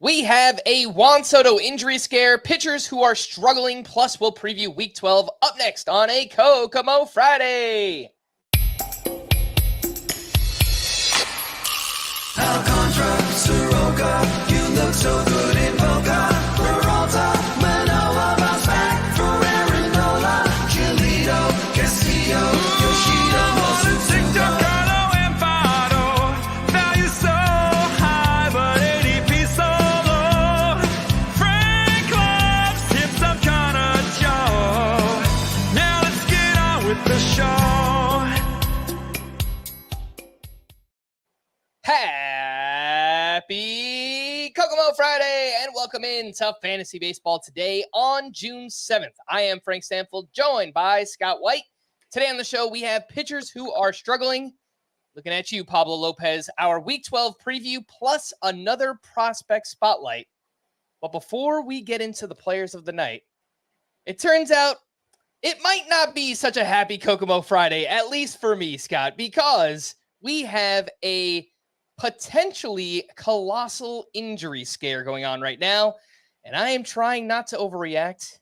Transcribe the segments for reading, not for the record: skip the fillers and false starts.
We have a Juan Soto injury scare, pitchers who are struggling, plus we'll preview Week 12 up next on a Kokomo Friday. Alcantara, Soroka, you look so good in Boca. Peralta, Manoa, bounce back for Aaron Nola. Giolito, Castillo, Yoshida, Mosuzuka. Happy Kokomo Friday and welcome in to Fantasy Baseball today on June 7th. I am Frank Stampfl, joined by Scott White. Today on the show, we have pitchers who are struggling. Looking at you, Pablo Lopez, our Week 12 preview plus another prospect spotlight. But before we get into the players of the night, it turns out it might not be such a happy Kokomo Friday, at least for me, Scott, because we have a potentially colossal injury scare going on right now. And I am trying not to overreact,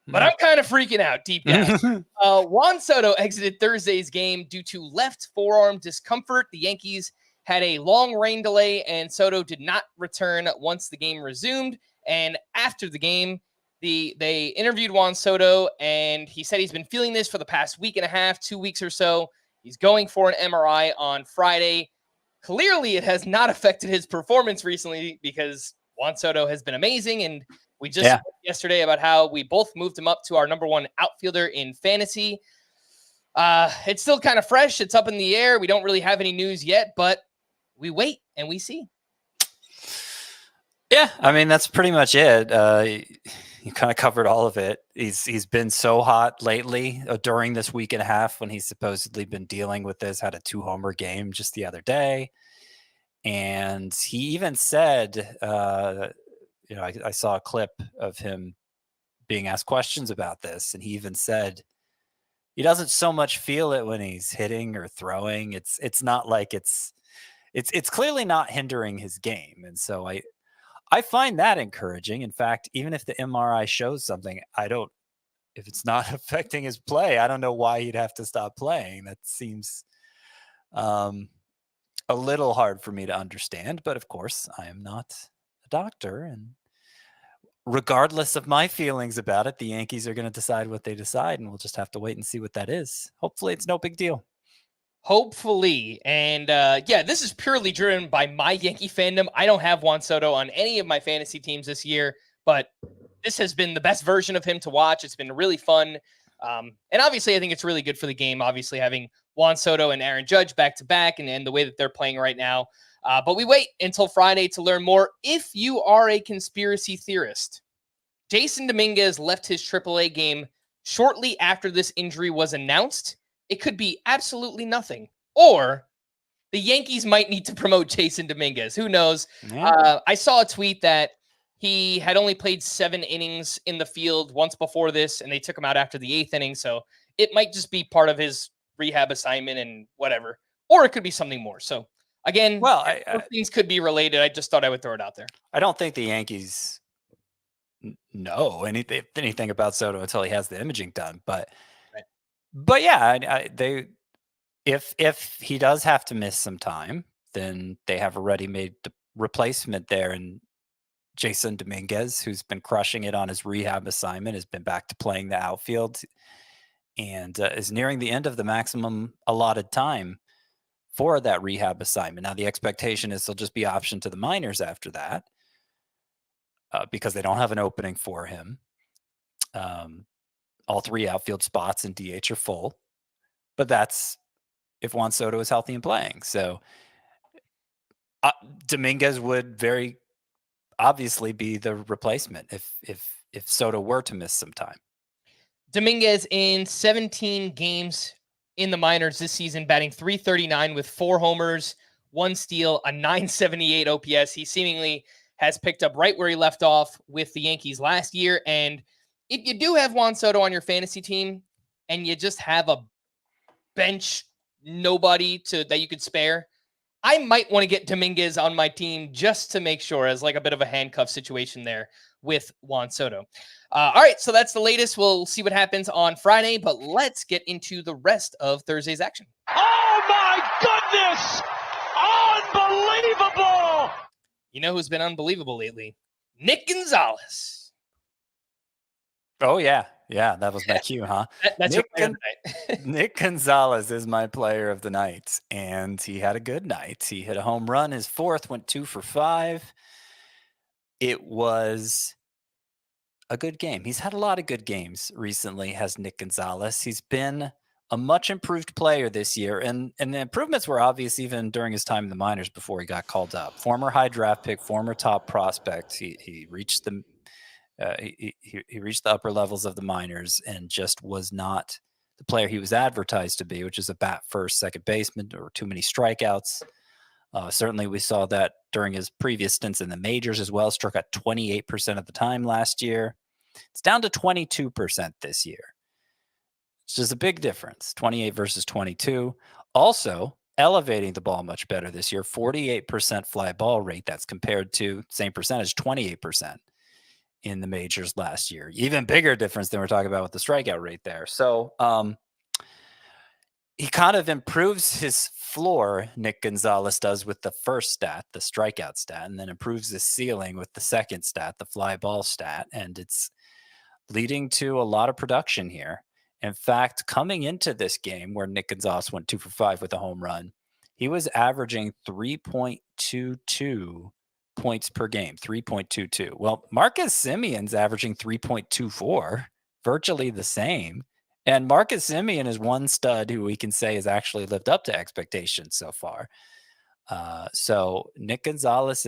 but I'm kind of freaking out deep down. Juan Soto exited Thursday's game due to left forearm discomfort. The Yankees had a long rain delay, and Soto did not return once the game resumed. And after the game, they interviewed Juan Soto, and he said he's been feeling this for the past week and a half, 2 weeks or so. He's going for an MRI on Friday. Clearly, it has not affected his performance recently because Juan Soto has been amazing. And we just spoke yesterday about how we both moved him up to our number one outfielder in fantasy. It's still kind of fresh. It's up in the air. We don't really have any news yet, but we wait and we see. Yeah, I mean, that's pretty much it. You kind of covered all of it. He's been so hot lately during this week and a half when he's supposedly been dealing with this, had a 2-homer game just the other day. And he even said, I saw a clip of him being asked questions about this. And he even said he doesn't so much feel it when he's hitting or throwing. It's not like it's clearly not hindering his game. And so I find that encouraging. In fact, even if the MRI shows something, if it's not affecting his play, I don't know why he'd have to stop playing. That seems a little hard for me to understand. But of course, I am not a doctor. And regardless of my feelings about it, the Yankees are going to decide what they decide. And we'll just have to wait and see what that is. Hopefully, it's no big deal. Hopefully. And this is purely driven by my Yankee fandom. I don't have Juan Soto on any of my fantasy teams this year, but this has been the best version of him to watch. It's been really fun. And obviously, I think it's really good for the game, obviously, having Juan Soto and Aaron Judge back-to-back and the way that they're playing right now. But we wait until Friday to learn more. If you are a conspiracy theorist, Jason Dominguez left his AAA game shortly after this injury was announced. It could be absolutely nothing. Or the Yankees might need to promote Jason Dominguez. Who knows? Yeah. I saw a tweet that he had only played 7 innings in the field once before this, and they took him out after the 8th inning. So it might just be part of his rehab assignment and whatever. Or it could be something more. So, again, things could be related. I just thought I would throw it out there. I don't think the Yankees know anything about Soto until he has the imaging done. But yeah, if he does have to miss some time, then they have a ready-made replacement there. And Jason Dominguez, who's been crushing it on his rehab assignment, has been back to playing the outfield and is nearing the end of the maximum allotted time for that rehab assignment. Now, the expectation is he'll just be optioned to the minors after that because they don't have an opening for him. All 3 outfield spots in DH are full, but that's if Juan Soto is healthy and playing. So Dominguez would very obviously be the replacement if Soto were to miss some time. Dominguez in 17 games in the minors this season, batting .339 with 4 homers, 1 steal, a .978 OPS. He seemingly has picked up right where he left off with the Yankees last year. And if you do have Juan Soto on your fantasy team and you just have a bench nobody that you could spare, I might want to get Dominguez on my team just to make sure, as like a bit of a handcuff situation there with Juan Soto. All right, so that's the latest. We'll see what happens on Friday, but let's get into the rest of Thursday's action. Oh my goodness! Unbelievable! You know who's been unbelievable lately? Nick Gonzales. Oh, yeah. Yeah, that was my cue, huh? That's Nick, your player of the night. Nick Gonzales is my player of the night, and he had a good night. He hit a home run. His fourth went 2 for 5. It was a good game. He's had a lot of good games recently, has Nick Gonzales. He's been a much improved player this year, and the improvements were obvious even during his time in the minors before he got called up. Former high draft pick, former top prospect. He reached the he reached the upper levels of the minors and just was not the player he was advertised to be, which is a bat first, second baseman, or too many strikeouts. Certainly, we saw that during his previous stints in the majors as well. Struck out 28% of the time last year. It's down to 22% this year. It's just a big difference, 28 versus 22. Also, elevating the ball much better this year, 48% fly ball rate. That's compared to same percentage, 28% in the majors last year. Even bigger difference than we're talking about with the strikeout rate there. So he kind of improves his floor, Nick Gonzales does, with the first stat, the strikeout stat, and then improves his ceiling with the second stat, the fly ball stat. And it's leading to a lot of production here. In fact, coming into this game where Nick Gonzales went 2 for 5 with a home run, he was averaging 3.22 points per game, 3.22. Well, Marcus Simeon's averaging 3.24, virtually the same. And Marcus Semien is one stud who we can say has actually lived up to expectations so far. So Nick Gonzales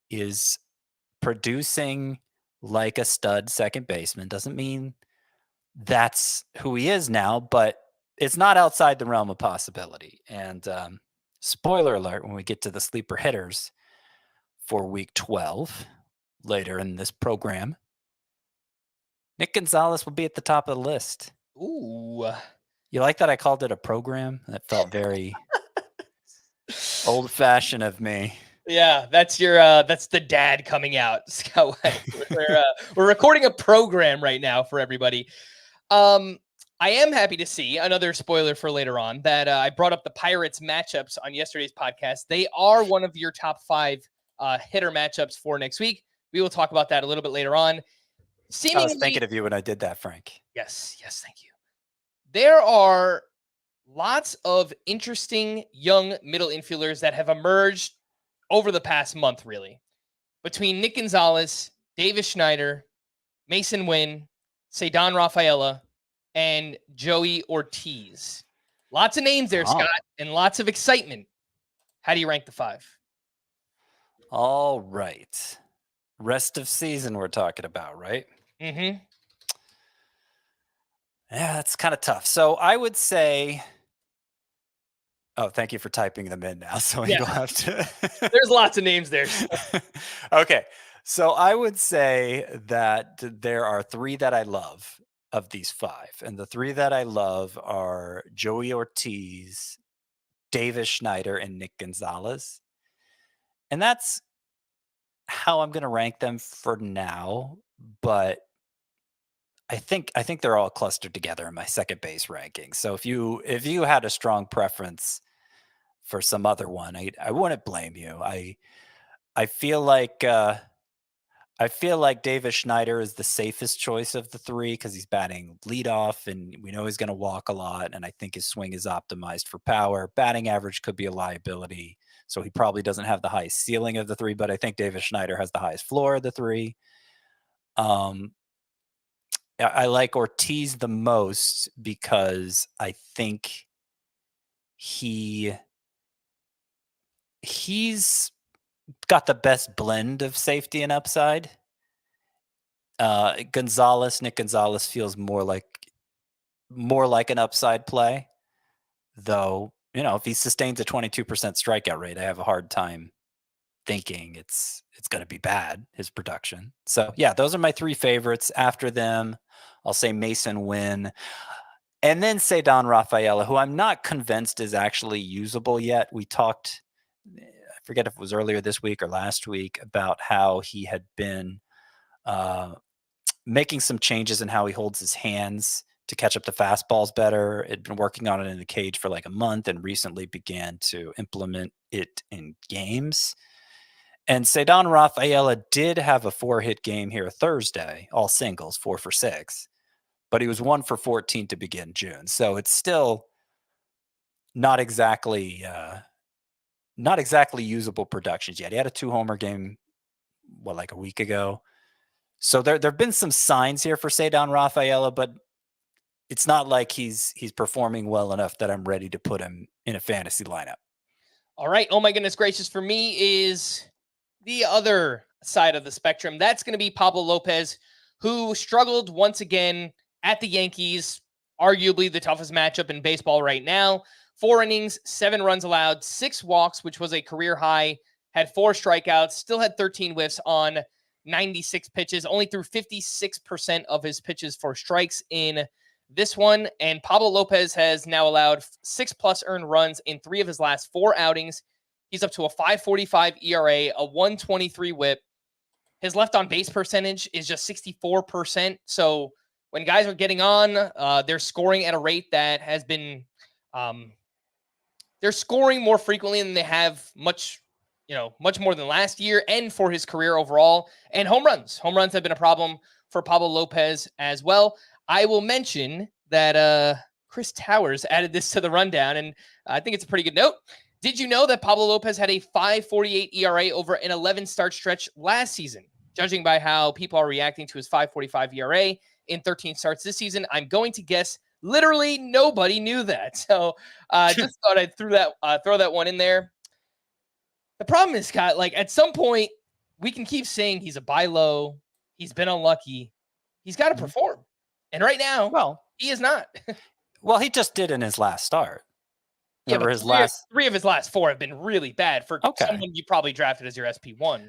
is producing like a stud second baseman. Doesn't mean that's who he is now, but it's not outside the realm of possibility. And spoiler alert, when we get to the sleeper hitters for week 12 later in this program, Nick Gonzales will be at the top of the list. Ooh. You like that I called it a program? That felt very old-fashioned of me. Yeah, that's your that's the dad coming out, Scott White. We're recording a program right now for everybody. I am happy to see another spoiler for later on that I brought up the Pirates matchups on yesterday's podcast. They are one of your top 5 hitter matchups for next week. We will talk about that a little bit later on. I was thinking of you when I did that, Frank. Yes, thank you. There are lots of interesting young middle infielders that have emerged over the past month, really, between Nick Gonzales, Davis Schneider, Mason Wynn, Cedon Rafaela, and Joey Ortiz. Lots of names there, Scott, and lots of excitement. How do you rank the 5? All right. Rest of season we're talking about, right? Mm-hmm. Yeah, that's kind of tough. So I would say, oh, thank you for typing them in now. So you don't have to. There's lots of names there. Okay. So I would say that there are 3 that I love of these 5. And the 3 that I love are Joey Ortiz, Davis Schneider, and Nick Gonzales. And that's how I'm going to rank them for now. But I think they're all clustered together in my second base ranking. So if you had a strong preference for some other one, I wouldn't blame you. I feel like Davis Schneider is the safest choice of the 3 because he's batting leadoff, and we know he's going to walk a lot. And I think his swing is optimized for power. Batting average could be a liability, so he probably doesn't have the highest ceiling of the 3. But I think Davis Schneider has the highest floor of the 3. I like Ortiz the most because I think he's got the best blend of safety and upside. Nick Gonzales feels more like an upside play, though. If he sustains a 22% strikeout rate, I have a hard time thinking it's going to be bad, his production. So yeah, those are my 3 favorites. After them, I'll say Mason Wynn. And then Cedon Rafaela, who I'm not convinced is actually usable yet. We talked, I forget if it was earlier this week or last week, about how he had been making some changes in how he holds his hands to catch up the fastballs better. Had been working on it in the cage for like a month and recently began to implement it in games. And Cedon Rafaela did have a 4-hit game here Thursday, all singles, 4 for 6. But he was 1 for 14 to begin June. So it's still not exactly usable productions yet. He had a 2-homer game, like a week ago. So there have been some signs here for Cedon Rafaela, but it's not like he's performing well enough that I'm ready to put him in a fantasy lineup. All right. Oh my goodness gracious. For me is the other side of the spectrum. That's going to be Pablo Lopez, who struggled once again at the Yankees, arguably the toughest matchup in baseball right now. 4 innings, 7 runs allowed, 6 walks, which was a career high, had 4 strikeouts, still had 13 whiffs on 96 pitches, only threw 56% of his pitches for strikes in this one. And Pablo Lopez has now allowed 6+ earned runs in 3 of his last 4 outings. He's up to a 5.45 ERA, a 1.23 whip. His left on base percentage is just 64%. So when guys are getting on, they're scoring at a rate that has been, they're scoring more frequently than they have much more than last year and for his career overall. And home runs have been a problem for Pablo Lopez as well. I will mention that Chris Towers added this to the rundown, and I think it's a pretty good note. Did you know that Pablo Lopez had a 5.48 ERA over an 11-start stretch last season? Judging by how people are reacting to his 5.45 ERA in 13 starts this season, I'm going to guess literally nobody knew that. So just thought I'd throw that one in there. The problem is, Scott, like at some point, we can keep saying he's a buy low. He's been unlucky. He's got to perform. And right now, he is not. Well, he just did in his last start. Remember his three of his last 4 have been really bad for someone you probably drafted as your SP1.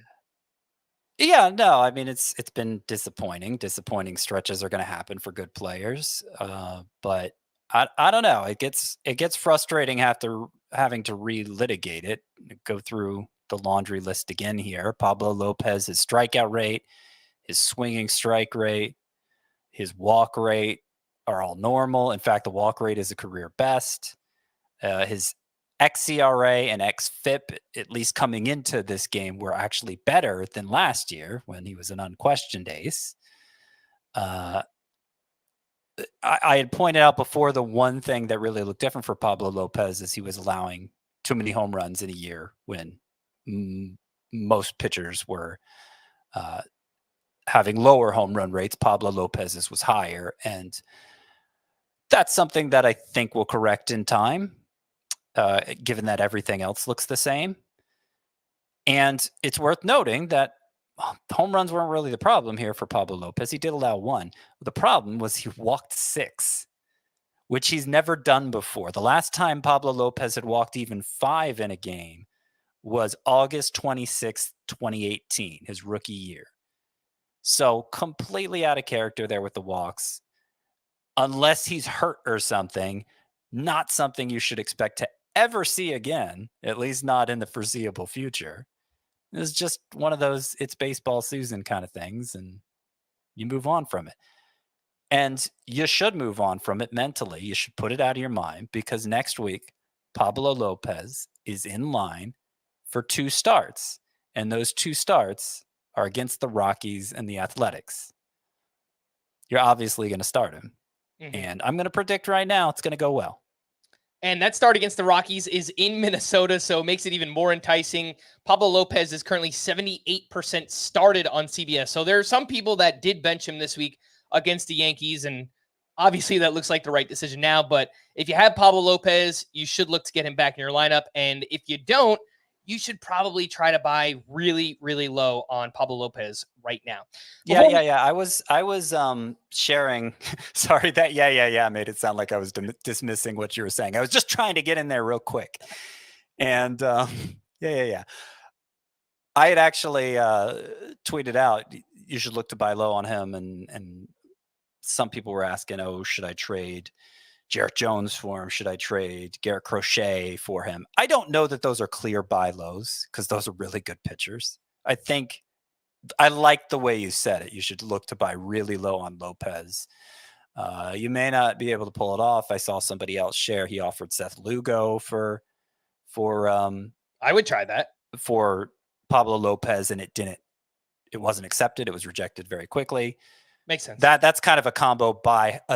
Yeah, no, I mean it's been disappointing. Disappointing stretches are going to happen for good players, but I don't know. It gets frustrating after having to relitigate it. Go through the laundry list again here. Pablo Lopez, his strikeout rate, his swinging strike rate, his walk rate are all normal. In fact, the walk rate is a career best. His xERA and xFIP, at least coming into this game, were actually better than last year when he was an unquestioned ace. I had pointed out before the one thing that really looked different for Pablo Lopez is he was allowing too many home runs in a year when most pitchers were having lower home run rates. Pablo Lopez's was higher, and that's something that I think will correct in time. Given that everything else looks the same. And it's worth noting that home runs weren't really the problem here for Pablo Lopez. He did allow 1. The problem was he walked 6, which he's never done before. The last time Pablo Lopez had walked even 5 in a game was August 26th, 2018, his rookie year. So completely out of character there with the walks. Unless he's hurt or something, not something you should expect to ever see again, at least not in the foreseeable future. It's just one of those it's baseball season kind of things, and you move on from it. And you should move on from it mentally. You should put it out of your mind, because next week, Pablo Lopez is in line for 2 starts. And those 2 starts are against the Rockies and the Athletics. You're obviously going to start him. Mm-hmm. And I'm going to predict right now it's going to go well. And that start against the Rockies is in Minnesota, so it makes it even more enticing. Pablo Lopez is currently 78% started on CBS. So there are some people that did bench him this week against the Yankees, and obviously that looks like the right decision now. But if you have Pablo Lopez, you should look to get him back in your lineup. And if you don't, you should probably try to buy really, really low on Pablo Lopez right now. Yeah. I was sharing. Sorry, that yeah made it sound like I was dismissing what you were saying. I was just trying to get in there real quick. And yeah. I had actually tweeted out you should look to buy low on him, and some people were asking, oh, should I trade Jarrett Jones for him? Should I trade Garrett Crochet for him? I don't know that those are clear buy lows because those are really good pitchers. I think I like the way you said it. You should look to buy really low on Lopez. You may not be able to pull it off. I saw somebody else share. He offered Seth Lugo for I would try that for Pablo Lopez, and it wasn't accepted. It was rejected very quickly. Makes sense. That's kind of a combo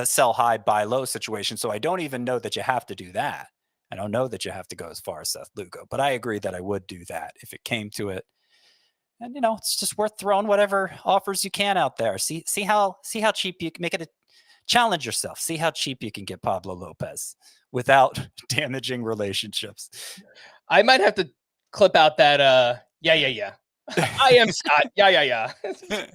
sell high, buy low situation. So I don't even know that you have to do that. I don't know that you have to go as far as Seth Lugo, but I agree that I would do that if it came to it. And it's just worth throwing whatever offers you can out there. See how cheap you can make it. Challenge yourself. See how cheap you can get Pablo Lopez without damaging relationships. I might have to clip out that. Yeah. I am Scott. Yeah.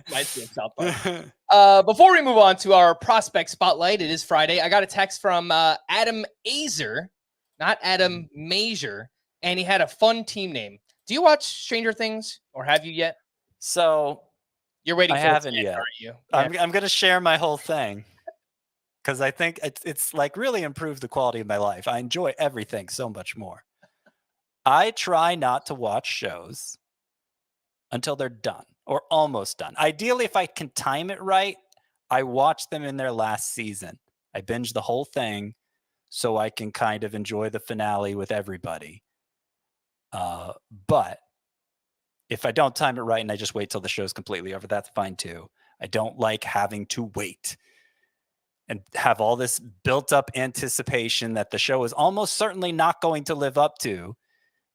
Might be a South Park. Before we move on to our prospect spotlight, it is Friday. I got a text from Adam Azer, not Adam Major, and he had a fun team name. Do you watch Stranger Things, or have you yet? So you're waiting. I for haven't it yet. Aren't you? I'm going to share my whole thing because I think it's like really improved the quality of my life. I enjoy everything so much more. I try not to watch shows until they're done or almost done. Ideally, if I can time it right, I watch them in their last season. I binge the whole thing so I can kind of enjoy the finale with everybody. But if I don't time it right and I just wait till the show's completely over, that's fine too. I don't like having to wait and have all this built up anticipation that the show is almost certainly not going to live up to,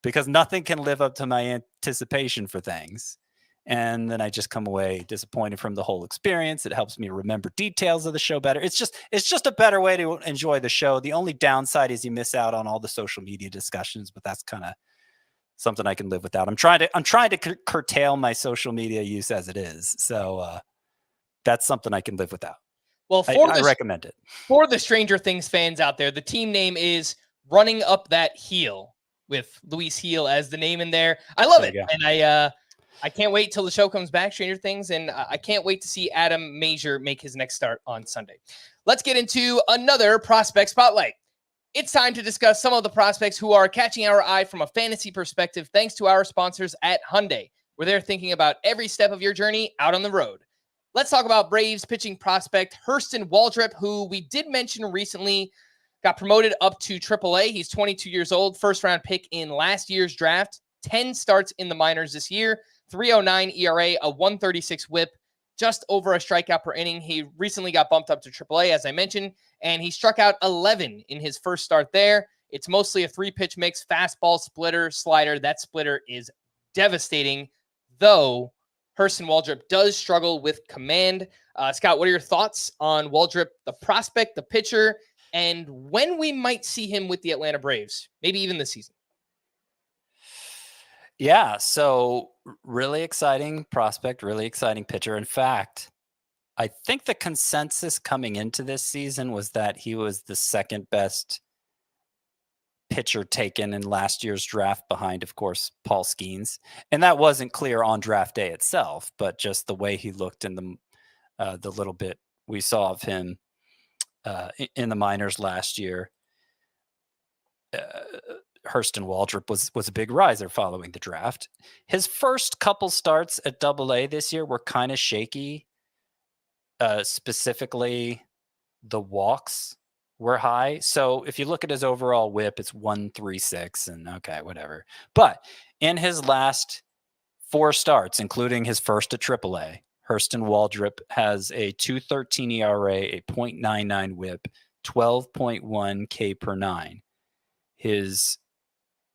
because nothing can live up to my anticipation for things. And then I just come away disappointed from the whole experience. It helps me remember details of the show better. It's just a better way to enjoy the show. The only downside is you miss out on all the social media discussions, but that's kind of something I can live without. I'm trying to curtail my social media use as it is. So that's something I can live without. Well, I recommend it. For the Stranger Things fans out there, the team name is Running Up That Heel, with Luis Heel as the name in there. I love it. And I can't wait till the show comes back, Stranger Things, and I can't wait to see Adam Major make his next start on Sunday. Let's get into another prospect spotlight. It's time to discuss some of the prospects who are catching our eye from a fantasy perspective, thanks to our sponsors at Hyundai, where they're thinking about every step of your journey out on the road. Let's talk about Braves pitching prospect Hurston Waldrep, who we did mention recently got promoted up to AAA. He's 22 years old, first-round pick in last year's draft, 10 starts in the minors this year, 3.09 ERA, a 136 whip, just over a strikeout per inning. He recently got bumped up to AAA, as I mentioned, and he struck out 11 in his first start there. It's mostly a three-pitch mix, fastball, splitter, slider. That splitter is devastating, though Hurston Waldrep does struggle with command. Scott, what are your thoughts on Waldrep, the prospect, the pitcher, and when we might see him with the Atlanta Braves, maybe even this season? Yeah, so really exciting prospect, really exciting pitcher. In fact, I think the consensus coming into this season was that he was the second best pitcher taken in last year's draft, behind, of course, Paul Skeens. And that wasn't clear on draft day itself, but just the way he looked in the little bit we saw of him in the minors last year. Hurston Waldrep was a big riser following the draft. His first couple starts at AA this year were kind of shaky. Specifically, the walks were high. So if you look at his overall whip, it's 136 and okay, whatever. But in his last 4 starts, including his first at AAA, Hurston Waldrep has a 2.13 ERA, a 0.99 whip, 12.1 K per 9. His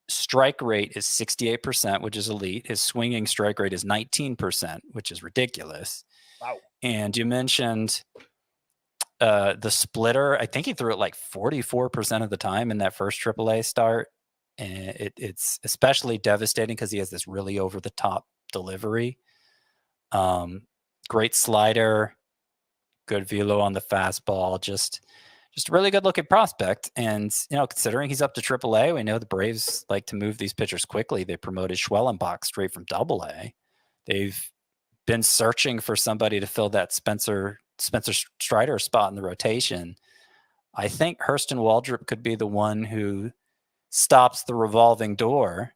strike rate is 68%, which is elite. His swinging strike rate is 19%, which is ridiculous. Wow. And you mentioned the splitter. I think he threw it like 44% of the time in that first AAA start. And it's especially devastating because he has this really over-the-top delivery. Great slider, good velo on the fastball, just a really good looking prospect. And, considering he's up to AAA, we know the Braves like to move these pitchers quickly. They promoted Schwellenbach straight from AA. They've been searching for somebody to fill that Spencer Strider spot in the rotation. I think Hurston Waldrep could be the one who stops the revolving door.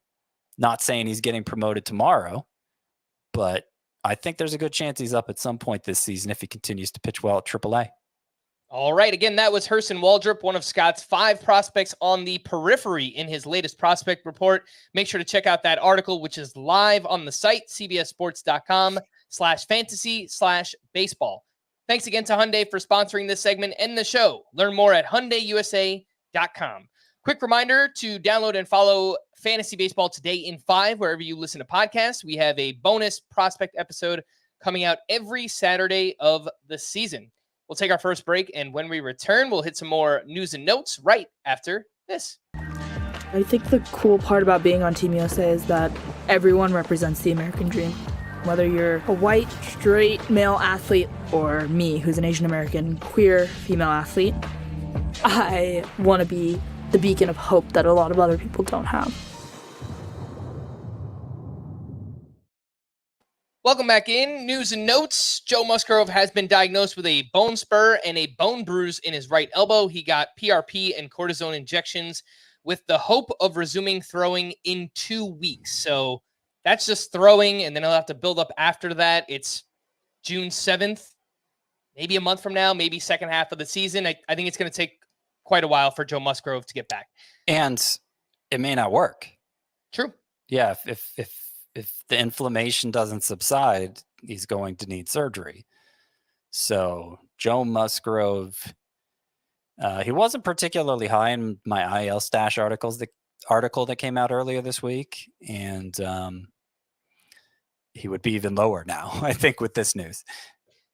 Not saying he's getting promoted tomorrow, but I think there's a good chance he's up at some point this season if he continues to pitch well at AAA. All right. Again, that was Hurston Waldrep, one of Scott's 5 prospects on the periphery in his latest prospect report. Make sure to check out that article, which is live on the site, cbssports.com/fantasy/baseball. Thanks again to Hyundai for sponsoring this segment and the show. Learn more at HyundaiUSA.com. Quick reminder to download and follow Fantasy Baseball Today in 5, wherever you listen to podcasts. We have a bonus prospect episode coming out every Saturday of the season. We'll take our first break, and when we return, we'll hit some more news and notes right after this. I think the cool part about being on Team USA is that everyone represents the American dream. Whether you're a white, straight male athlete or me, who's an Asian American, queer female athlete, I want to be the beacon of hope that a lot of other people don't have. Welcome back in. News and notes. Joe Musgrove has been diagnosed with a bone spur and a bone bruise in his right elbow. He got PRP and cortisone injections with the hope of resuming throwing in 2 weeks. So that's just throwing, and then he'll have to build up after that. It's June 7th, maybe a month from now, maybe second half of the season. I think it's going to take quite a while for Joe Musgrove to get back. And it may not work. True. Yeah, if the inflammation doesn't subside, he's going to need surgery. So Joe Musgrove, he wasn't particularly high in my IL stash article that came out earlier this week, and he would be even lower now, I think, with this news.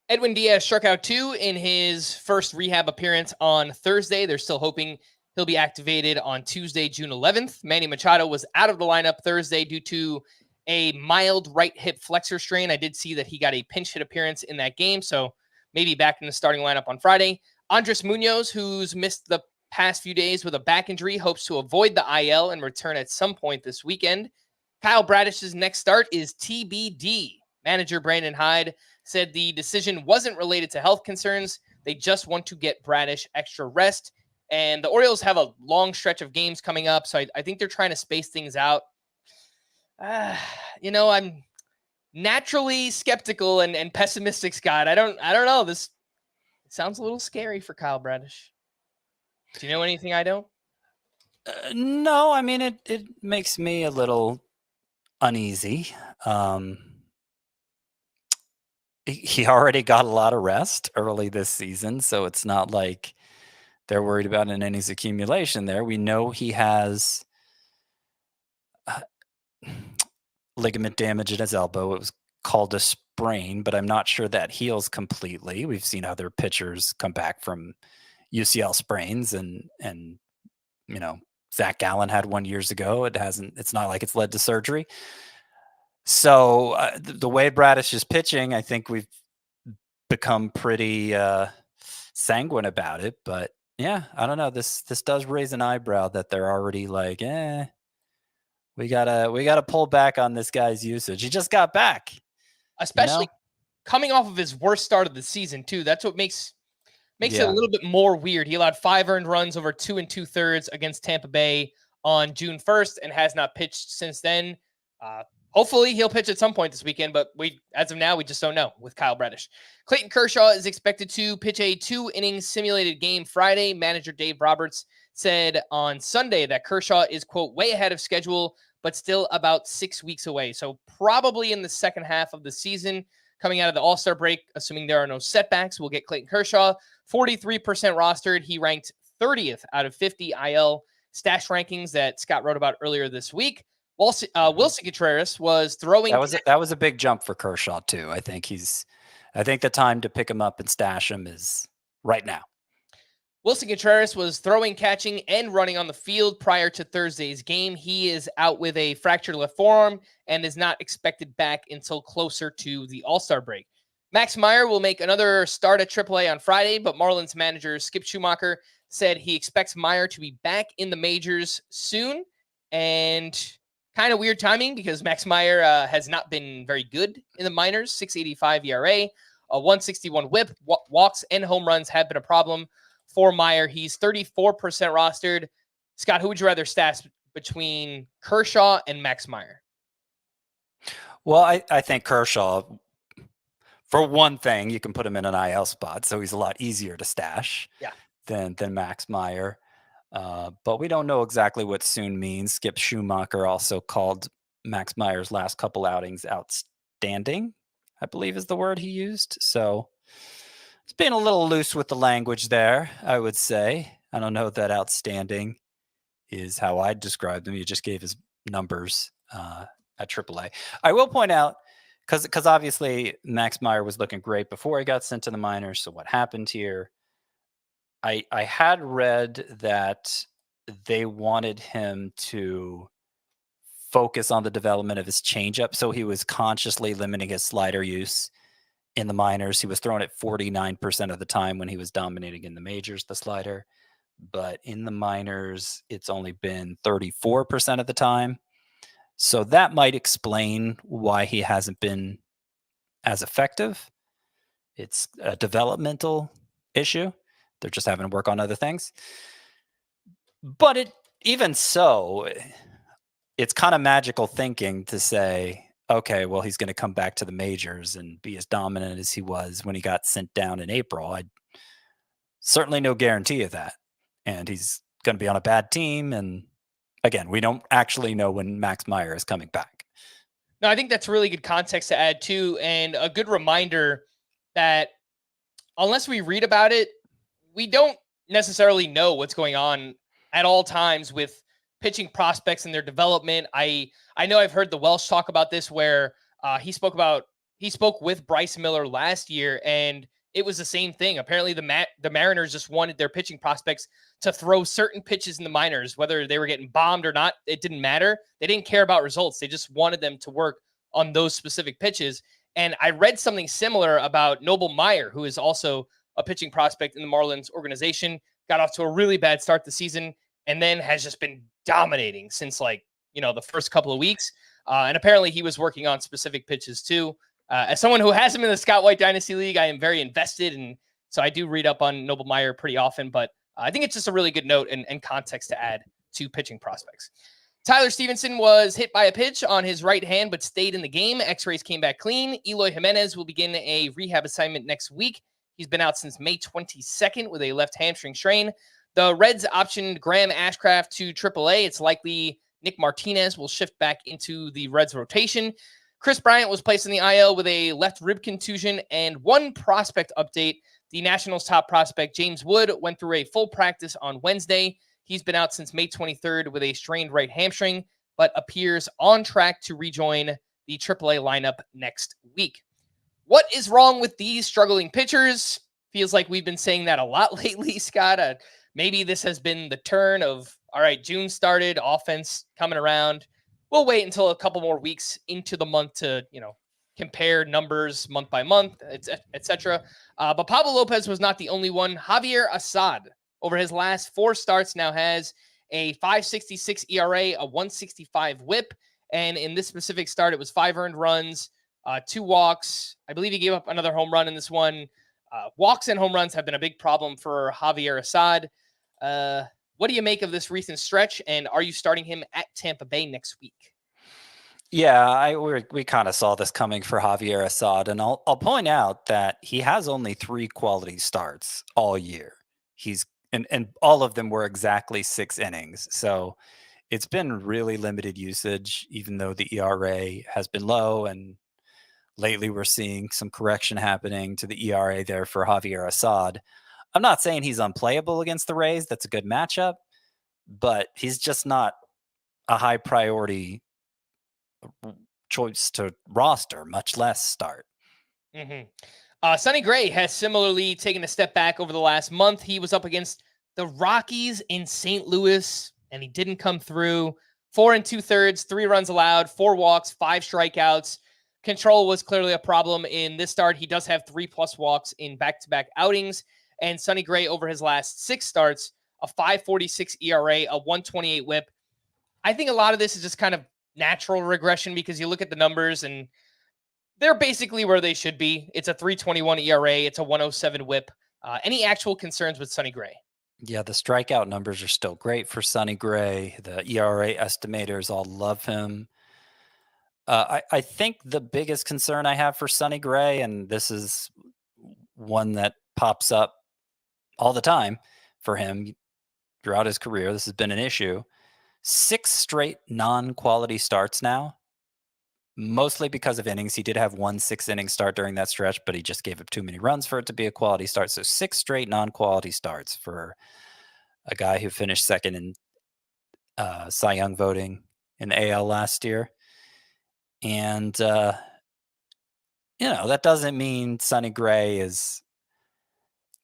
Edwin Diaz struck out 2 in his first rehab appearance on Thursday. They're still hoping he'll be activated on Tuesday, June 11th. Manny Machado was out of the lineup Thursday due to a mild right hip flexor strain. I did see that he got a pinch hit appearance in that game, so maybe back in the starting lineup on Friday. Andres Munoz, who's missed the past few days with a back injury, hopes to avoid the IL and return at some point this weekend. Kyle Bradish's next start is TBD. Manager Brandon Hyde said the decision wasn't related to health concerns. They just want to get Bradish extra rest. And the Orioles have a long stretch of games coming up, so I think they're trying to space things out. I'm naturally skeptical and pessimistic, Scott. I don't know. This sounds a little scary for Kyle Bradish. Do you know anything I don't? No, I mean, it makes me a little uneasy. He already got a lot of rest early this season, so it's not like they're worried about an innings accumulation there. We know he has ligament damage in his elbow. It was called a sprain, but I'm not sure that heals completely. We've seen other pitchers come back from UCL sprains, and Zach Gallen had one years ago. It's not like it's led to surgery. So the way Bradish is pitching, I think we've become pretty sanguine about it. But yeah, I don't know. This does raise an eyebrow that they're already like, we gotta pull back on this guy's usage. He just got back, especially coming off of his worst start of the season too. That's what makes it a little bit more weird. He allowed 5 earned runs over 2 2/3 against Tampa Bay on June 1st and has not pitched since then. Hopefully he'll pitch at some point this weekend, but as of now, we just don't know with Kyle Bradish. Clayton Kershaw is expected to pitch a 2-inning simulated game Friday. Manager Dave Roberts said on Sunday that Kershaw is, quote, way ahead of schedule, but still about 6 weeks away. So probably in the second half of the season, coming out of the All-Star break, assuming there are no setbacks, we'll get Clayton Kershaw, 43% rostered. He ranked 30th out of 50 IL stash rankings that Scott wrote about earlier this week. Wilson Contreras was throwing. That was a big jump for Kershaw too. I think the time to pick him up and stash him is right now. Wilson Contreras was throwing, catching, and running on the field prior to Thursday's game. He is out with a fractured left forearm and is not expected back until closer to the All-Star break. Max Meyer will make another start at AAA on Friday, but Marlins manager Skip Schumacher said he expects Meyer to be back in the majors soon. And kind of weird timing because Max Meyer has not been very good in the minors. 6.85 ERA, a 161 WHIP. Walks and home runs have been a problem for Meyer. He's 34% rostered. Scott, who would you rather stash between Kershaw and Max Meyer? Well, I think Kershaw, for one thing, you can put him in an IL spot, so he's a lot easier to stash than Max Meyer. But we don't know exactly what soon means. Skip Schumacher also called Max Meyer's last couple outings outstanding, I believe is the word he used. So it's being a little loose with the language there, I would say. I don't know that outstanding is how I'd describe them. You just gave his numbers at AAA. I will point out, because obviously Max Meyer was looking great before he got sent to the minors. So what happened here? I had read that they wanted him to focus on the development of his changeup. So he was consciously limiting his slider use in the minors. He was throwing it 49% of the time when he was dominating in the majors, the slider. But in the minors, it's only been 34% of the time. So that might explain why he hasn't been as effective. It's a developmental issue. They're just having to work on other things. But even so, it's kind of magical thinking to say, okay, well, he's going to come back to the majors and be as dominant as he was when he got sent down in April. Certainly no guarantee of that. And he's going to be on a bad team. And again, we don't actually know when Max Meyer is coming back. No, I think that's really good context to add too. And a good reminder that unless we read about it, we don't necessarily know what's going on at all times with pitching prospects and their development. I know I've heard the Welsh talk about this where he spoke with Bryce Miller last year, and it was the same thing. Apparently the Mariners just wanted their pitching prospects to throw certain pitches in the minors, whether they were getting bombed or not. It didn't matter. They didn't care about results. They just wanted them to work on those specific pitches. And I read something similar about Noble Meyer, who is also a pitching prospect in the Marlins organization, got off to a really bad start the season, and then has just been dominating since the first couple of weeks. And apparently he was working on specific pitches too. As someone who has him in the Scott White Dynasty League, I am very invested. And so I do read up on Noble Meyer pretty often, but I think it's just a really good note and context to add to pitching prospects. Tyler Stevenson was hit by a pitch on his right hand, but stayed in the game. X-rays came back clean. Eloy Jimenez will begin a rehab assignment next week. He's been out since May 22nd with a left hamstring strain. The Reds optioned Graham Ashcraft to AAA. It's likely Nick Martinez will shift back into the Reds rotation. Chris Bryant was placed in the IL with a left rib contusion. And one prospect update, the Nationals' top prospect, James Wood, went through a full practice on Wednesday. He's been out since May 23rd with a strained right hamstring, but appears on track to rejoin the AAA lineup next week. What is wrong with these struggling pitchers? Feels like we've been saying that a lot lately, Scott. Maybe this has been the turn of, all right, June started, offense coming around. We'll wait until a couple more weeks into the month to, compare numbers month by month, etc. But Pablo Lopez was not the only one. Javier Assad, over his last 4 starts, now has a 5.66 ERA, a 1.65 WHIP, and in this specific start, it was 5 earned runs, 2 walks. I believe he gave up another home run in this one. Walks and home runs have been a big problem for Javier Assad. What do you make of this recent stretch, and are you starting him at Tampa Bay next week? Yeah, we kind of saw this coming for Javier Assad, and I'll point out that he has only 3 quality starts all year. And all of them were exactly 6 innings. So it's been really limited usage, even though the ERA has been low. And lately we're seeing some correction happening to the ERA there for Javier Assad. I'm not saying he's unplayable against the Rays. That's a good matchup, but he's just not a high priority choice to roster, much less start. Mm-hmm. Sonny Gray has similarly taken a step back over the last month. He was up against the Rockies in St. Louis, and he didn't come through. 4 2/3, 3 runs allowed, 4 walks, 5 strikeouts. Control was clearly a problem in this start. He does have 3+ walks in back-to-back outings. And Sonny Gray, over his last 6 starts, a 5.46 ERA, a 1.28 WHIP. I think a lot of this is just kind of natural regression because you look at the numbers and they're basically where they should be. It's a 3.21 ERA. It's a 1.07 WHIP. Any actual concerns with Sonny Gray? Yeah, the strikeout numbers are still great for Sonny Gray. The ERA estimators all love him. I think the biggest concern I have for Sonny Gray, and this is one that pops up all the time for him throughout his career, this has been an issue. 6 straight non-quality starts now, mostly because of innings. He did have 1 6-inning start during that stretch, but he just gave up too many runs for it to be a quality start. So 6 straight non-quality starts for a guy who finished second in Cy Young voting in AL last year. And, that doesn't mean Sonny Gray is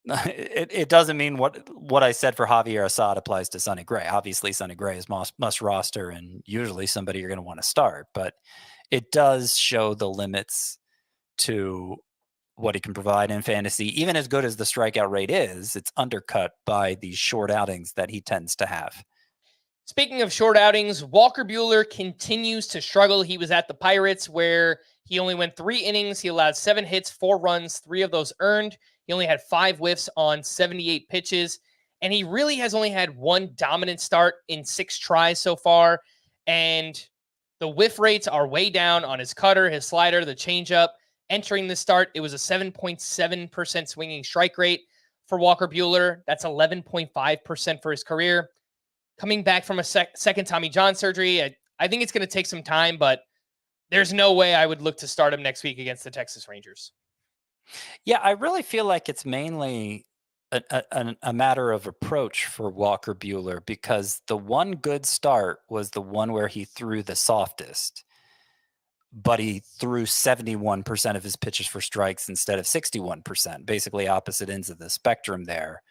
it doesn't mean what I said for Javier Assad applies to Sonny Gray. Obviously, Sonny Gray is must roster and usually somebody you're going to want to start, but it does show the limits to what he can provide in fantasy. Even as good as the strikeout rate is, it's undercut by these short outings that he tends to have. Speaking of short outings, Walker Buehler continues to struggle. He was at the Pirates where he only went 3 innings. He allowed 7 hits, 4 runs, 3 of those earned. He only had 5 whiffs on 78 pitches. And he really has only had 1 dominant start in 6 tries so far. And the whiff rates are way down on his cutter, his slider, the changeup. Entering the start, it was a 7.7% swinging strike rate for Walker Buehler. That's 11.5% for his career. Coming back from a second Tommy John surgery, I think it's going to take some time, but there's no way I would look to start him next week against the Texas Rangers. Yeah, I really feel like it's mainly a matter of approach for Walker Buehler, because the one good start was the one where he threw the softest, but he threw 71% of his pitches for strikes instead of 61%, basically opposite ends of the spectrum there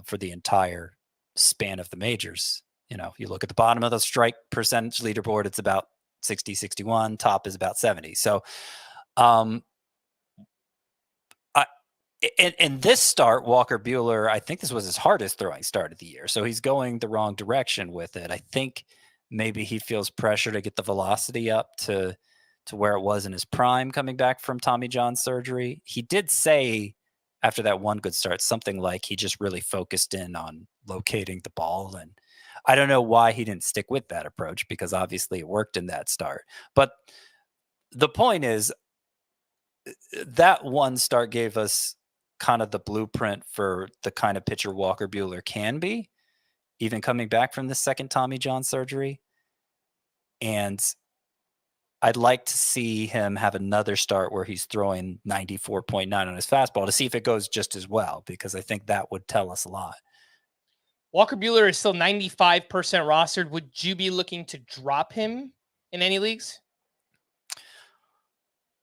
for the entire span of the majors. You look at the bottom of the strike percentage leaderboard, it's about 60, 61, top is about 70. So in this start, Walker Buehler, I think this was his hardest throwing start of the year. So he's going the wrong direction with it. I think maybe he feels pressure to get the velocity up to where it was in his prime coming back from Tommy John surgery. He did say after that one good start, something like he just really focused in on locating the ball. And I don't know why he didn't stick with that approach, because obviously it worked in that start. But the point is that one start gave us kind of the blueprint for the kind of pitcher Walker Buehler can be, even coming back from the second Tommy John surgery. And I'd like to see him have another start where he's throwing 94.9 on his fastball to see if it goes just as well, because I think that would tell us a lot. Walker Buehler is still 95% rostered. Would you be looking to drop him in any leagues?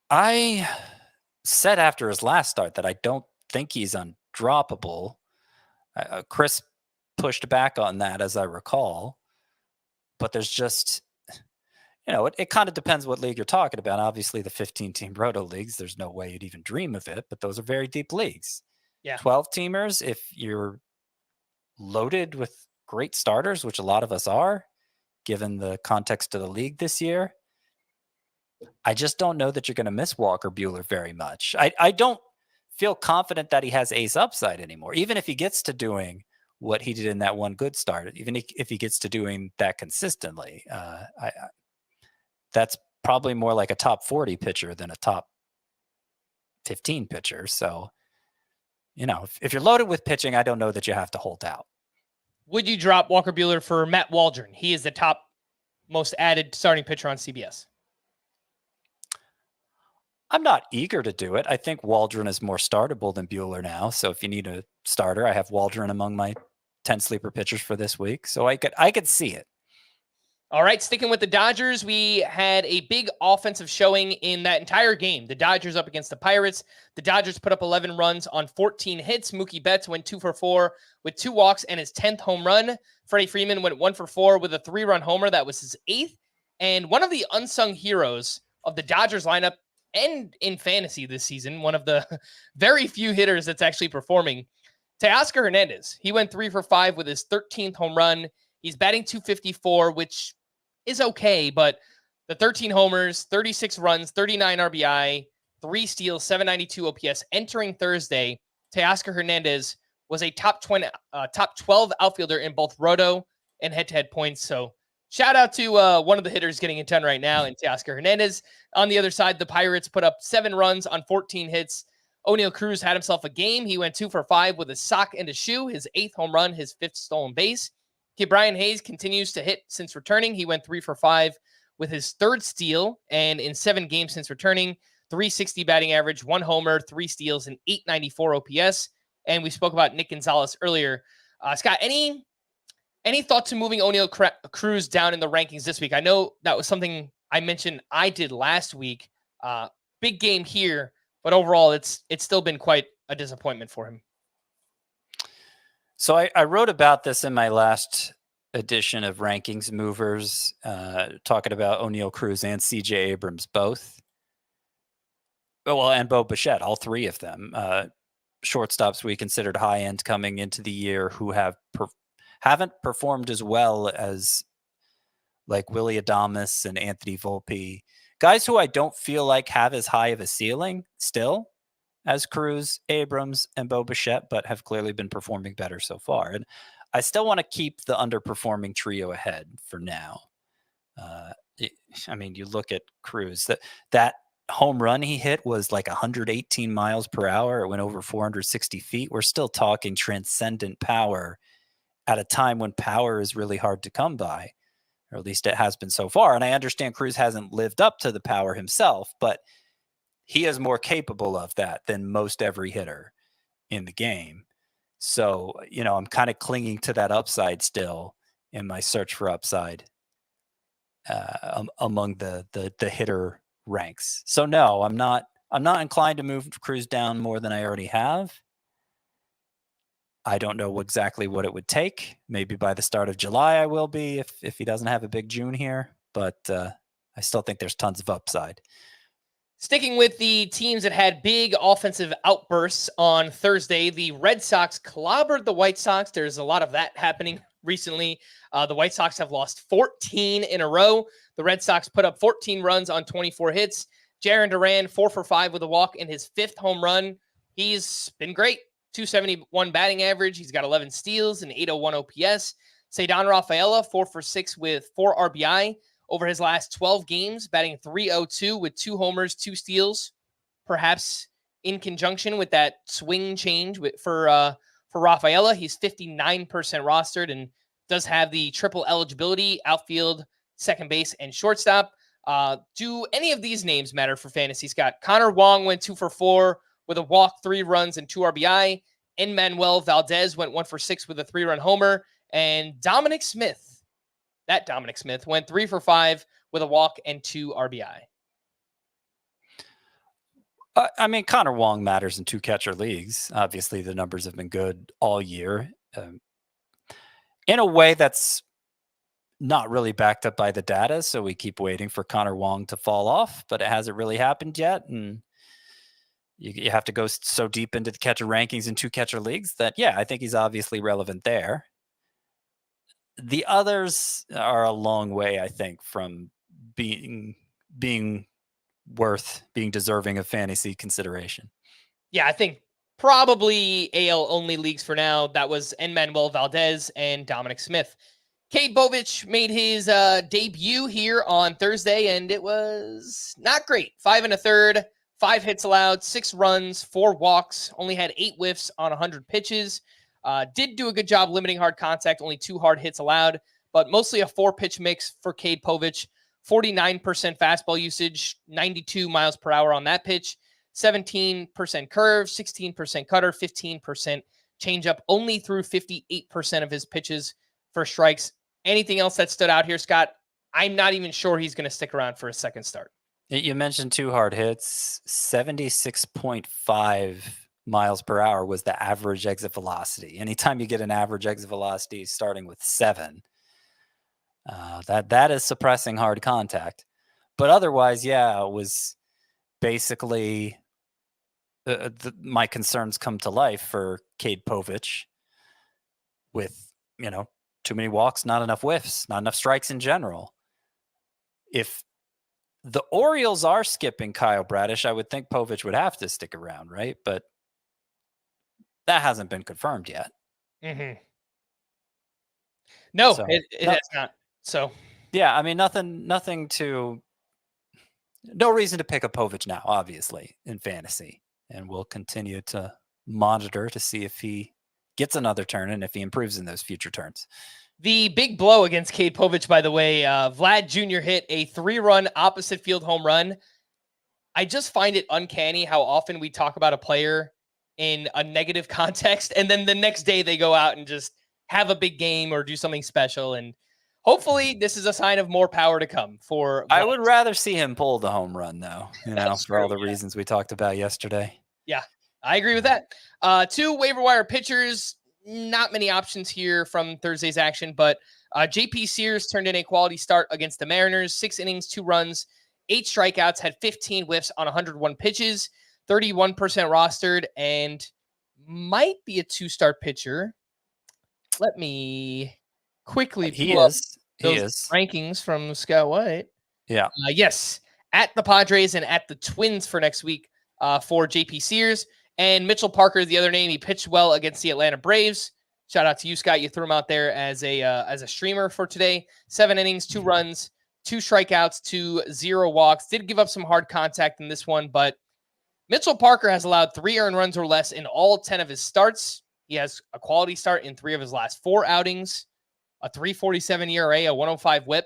I said after his last start that I don't think he's undroppable. Chris pushed back on that, as I recall. But there's just, it kind of depends what league you're talking about. Obviously, the 15-team roto leagues, there's no way you'd even dream of it, but those are very deep leagues. Yeah. 12-teamers, if you're loaded with great starters, which a lot of us are, given the context of the league this year, I just don't know that you're going to miss Walker Buehler very much. I don't feel confident that he has ace upside anymore, even if he gets to doing what he did in that one good start, even if he gets to doing that consistently. That's probably more like a top 40 pitcher than a top 15 pitcher. So, if you're loaded with pitching, I don't know that you have to hold out. Would you drop Walker Buehler for Matt Waldron? He is the top most added starting pitcher on CBS. I'm not eager to do it. I think Waldron is more startable than Buehler now. So if you need a starter, I have Waldron among my 10 sleeper pitchers for this week. So I could see it. All right, sticking with the Dodgers, we had a big offensive showing in that entire game. The Dodgers up against the Pirates. The Dodgers put up 11 runs on 14 hits. Mookie Betts went 2 for 4 with 2 walks and his 10th home run. Freddie Freeman went 1 for 4 with a 3-run homer. That was his 8th. And one of the unsung heroes of the Dodgers lineup and in fantasy this season, one of the very few hitters that's actually performing, Teoscar Hernandez. He went 3 for 5 with his 13th home run. He's batting .254, which is okay, but the 13 homers, 36 runs, 39 RBI, 3 steals, 792 OPS entering Thursday Teoscar Hernandez was a top 12 outfielder in both roto and head-to-head points. So shout out to one of the hitters getting it done right now in Teoscar Hernandez. On the other side, the Pirates put up 7 runs on 14 hits. O'Neal Cruz had himself a game. He went 2 for 5 with a sock and a shoe, his 8th home run, his 5th stolen base. Brian Hayes continues to hit since returning. He went 3 for 5 with his 3rd steal, and in 7 games since returning, 360 batting average, 1 homer, 3 steals, and 894 OPS. And we spoke about Nick Gonzales earlier. Scott, any thoughts to moving O'Neal Cruz down in the rankings this week? I know that was something I mentioned I did last week. Big game here, but overall, it's still been quite a disappointment for him. So I wrote about this in my last edition of Rankings Movers, talking about O'Neal Cruz and CJ Abrams both. Well, and Bo Bichette, all 3 of them. Shortstops we considered high end coming into the year who haven't performed as well as like Willy Adames and Anthony Volpe. Guys who I don't feel like have as high of a ceiling still as Cruz, Abrams, and Bo Bichette, but have clearly been performing better so far. And I still want to keep the underperforming trio ahead for now. I mean, you look at Cruz, that home run he hit was like 118 miles per hour. It went over 460 feet. We're still talking transcendent power at a time when power is really hard to come by, or at least it has been so far. And I understand Cruz hasn't lived up to the power himself, but he is more capable of that than most every hitter in the game. So, I'm kind of clinging to that upside still in my search for upside among the hitter ranks. So no, I'm not inclined to move Cruz down more than I already have. I don't know exactly what it would take. Maybe by the start of July I will be if he doesn't have a big June here, but I still think there's tons of upside. Sticking with the teams that had big offensive outbursts on Thursday, the Red Sox clobbered the White Sox. There's a lot of that happening recently. The White Sox have lost 14 in a row. The Red Sox put up 14 runs on 24 hits. Jarren Duran, 4 for 5 with a walk in his 5th home run. He's been great. 271 batting average. He's got 11 steals and 801 OPS. Ceddanne Rafaela, 4 for 6 with 4 RBI. Over his last 12 games, batting .302 with 2 homers, 2 steals, perhaps in conjunction with that swing change for Rafaela. He's 59% rostered and does have the triple eligibility, outfield, second base, and shortstop. Do any of these names matter for fantasy, Scott? Connor Wong went 2 for 4 with a walk, 3 runs, and 2 RBI. Enmanuel Valdez went 1 for 6 with a 3-run homer. And Dominic Smith went 3 for 5 with a walk and 2 RBI. I mean, Connor Wong matters in 2 catcher leagues. Obviously, the numbers have been good all year. In a way that's not really backed up by the data, so we keep waiting for Connor Wong to fall off, but it hasn't really happened yet. And you have to go so deep into the catcher rankings in 2 catcher leagues that, yeah, I think he's obviously relevant there. The others are a long way, I think, from being worth being deserving of fantasy consideration. Yeah, I think probably AL only leagues for now. That was Enmanuel Valdez and Dominic Smith. Cade Povich made his debut here on Thursday, and it was not great. 5 1/3, 5 hits allowed, 6 runs, 4 walks, only had 8 whiffs on 100 pitches. Did do a good job limiting hard contact, only 2 hard hits allowed, but mostly a 4-pitch mix for Cade Povich. 49% fastball usage, 92 miles per hour on that pitch, 17% curve, 16% cutter, 15% changeup. Only threw 58% of his pitches for strikes. Anything else that stood out here, Scott? I'm not even sure he's going to stick around for a second start. You mentioned 2 hard hits. 76.5 miles per hour was the average exit velocity. Anytime you get an average exit velocity starting with 7, that is suppressing hard contact. But otherwise, yeah, it was basically my concerns come to life for Cade Povich with, too many walks, not enough whiffs, not enough strikes in general. If the Orioles are skipping Kyle Bradish, I would think Povich would have to stick around, right? But that hasn't been confirmed yet. Mm-hmm. No, So, it has not. So yeah, I mean, no reason to pick up Povich now, obviously, in fantasy. And we'll continue to monitor to see if he gets another turn and if he improves in those future turns. the big blow against Cade Povich, by the way, Vlad Jr. hit a 3-run opposite field home run. I just find it uncanny how often we talk about a player in a negative context, and then the next day they go out and just have a big game or do something special. And hopefully this is a sign of more power to come for I Vlad. would rather see him pull the home run, though, That's for all true, the yeah. reasons we talked about yesterday. Yeah, I agree with that. 2 waiver wire pitchers, not many options here from Thursday's action, but JP Sears turned in a quality start against the Mariners, 6 innings, 2 runs, 8 strikeouts, had 15 whiffs on 101 pitches, 31% rostered, and might be a 2-star pitcher. Let me quickly He pull up is. those rankings from Scott White. Yeah. Yes, at the Padres and at the Twins for next week for JP Sears. And Mitchell Parker, the other name, he pitched well against the Atlanta Braves. Shout out to you, Scott. You threw him out there as a streamer for today. 7 innings, 2 runs, 2 strikeouts, 0 walks. Did give up some hard contact in this one, but Mitchell Parker has allowed 3 earned runs or less in all 10 of his starts. He has a quality start in 3 of his last 4 outings, a 3.47 ERA, a 105 WHIP,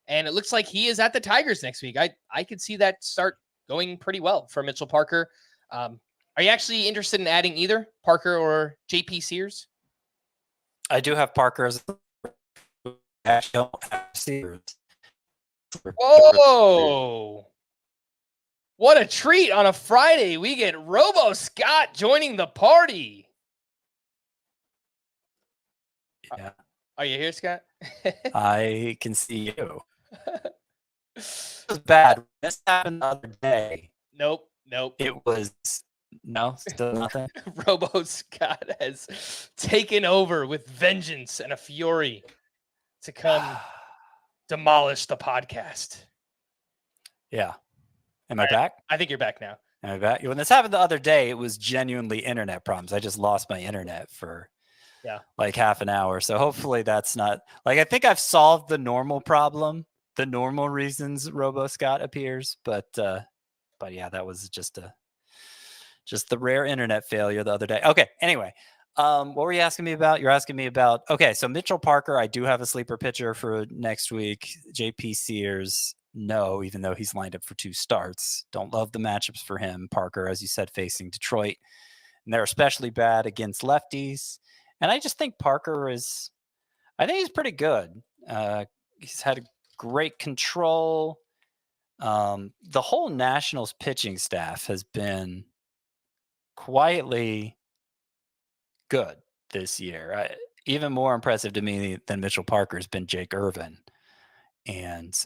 and it looks like he is at the Tigers next week. I could see that start going pretty well for Mitchell Parker. Are you actually interested in adding either Parker or JP Sears? I do have Parker as I don't have Sears. Oh, what a treat on a Friday. We get Robo Scott joining the party. Yeah. Are you here, Scott? I can see you. It was bad. This happened the other day. Nope. It was still nothing. Robo Scott has taken over with vengeance and a fury to come demolish the podcast. Yeah. Am I back? I think you're back now. Am I back? When this happened the other day, it was genuinely internet problems. I just lost my internet for like half an hour. So hopefully that's not like, I think I've solved the normal problem, the normal reasons Robo Scott appears, but yeah, that was just the rare internet failure the other day. Okay. Anyway, what were you asking me about? You're asking me about, okay. So Mitchell Parker, I do have a sleeper pitcher for next week. JP Sears, no, even though he's lined up for 2 starts. Don't love the matchups for him. Parker, as you said, facing Detroit, and they're especially bad against lefties. And I just think Parker he's pretty good. He's had great control. The whole Nationals pitching staff has been quietly good this year. Even more impressive to me than Mitchell Parker has been Jake Irvin. And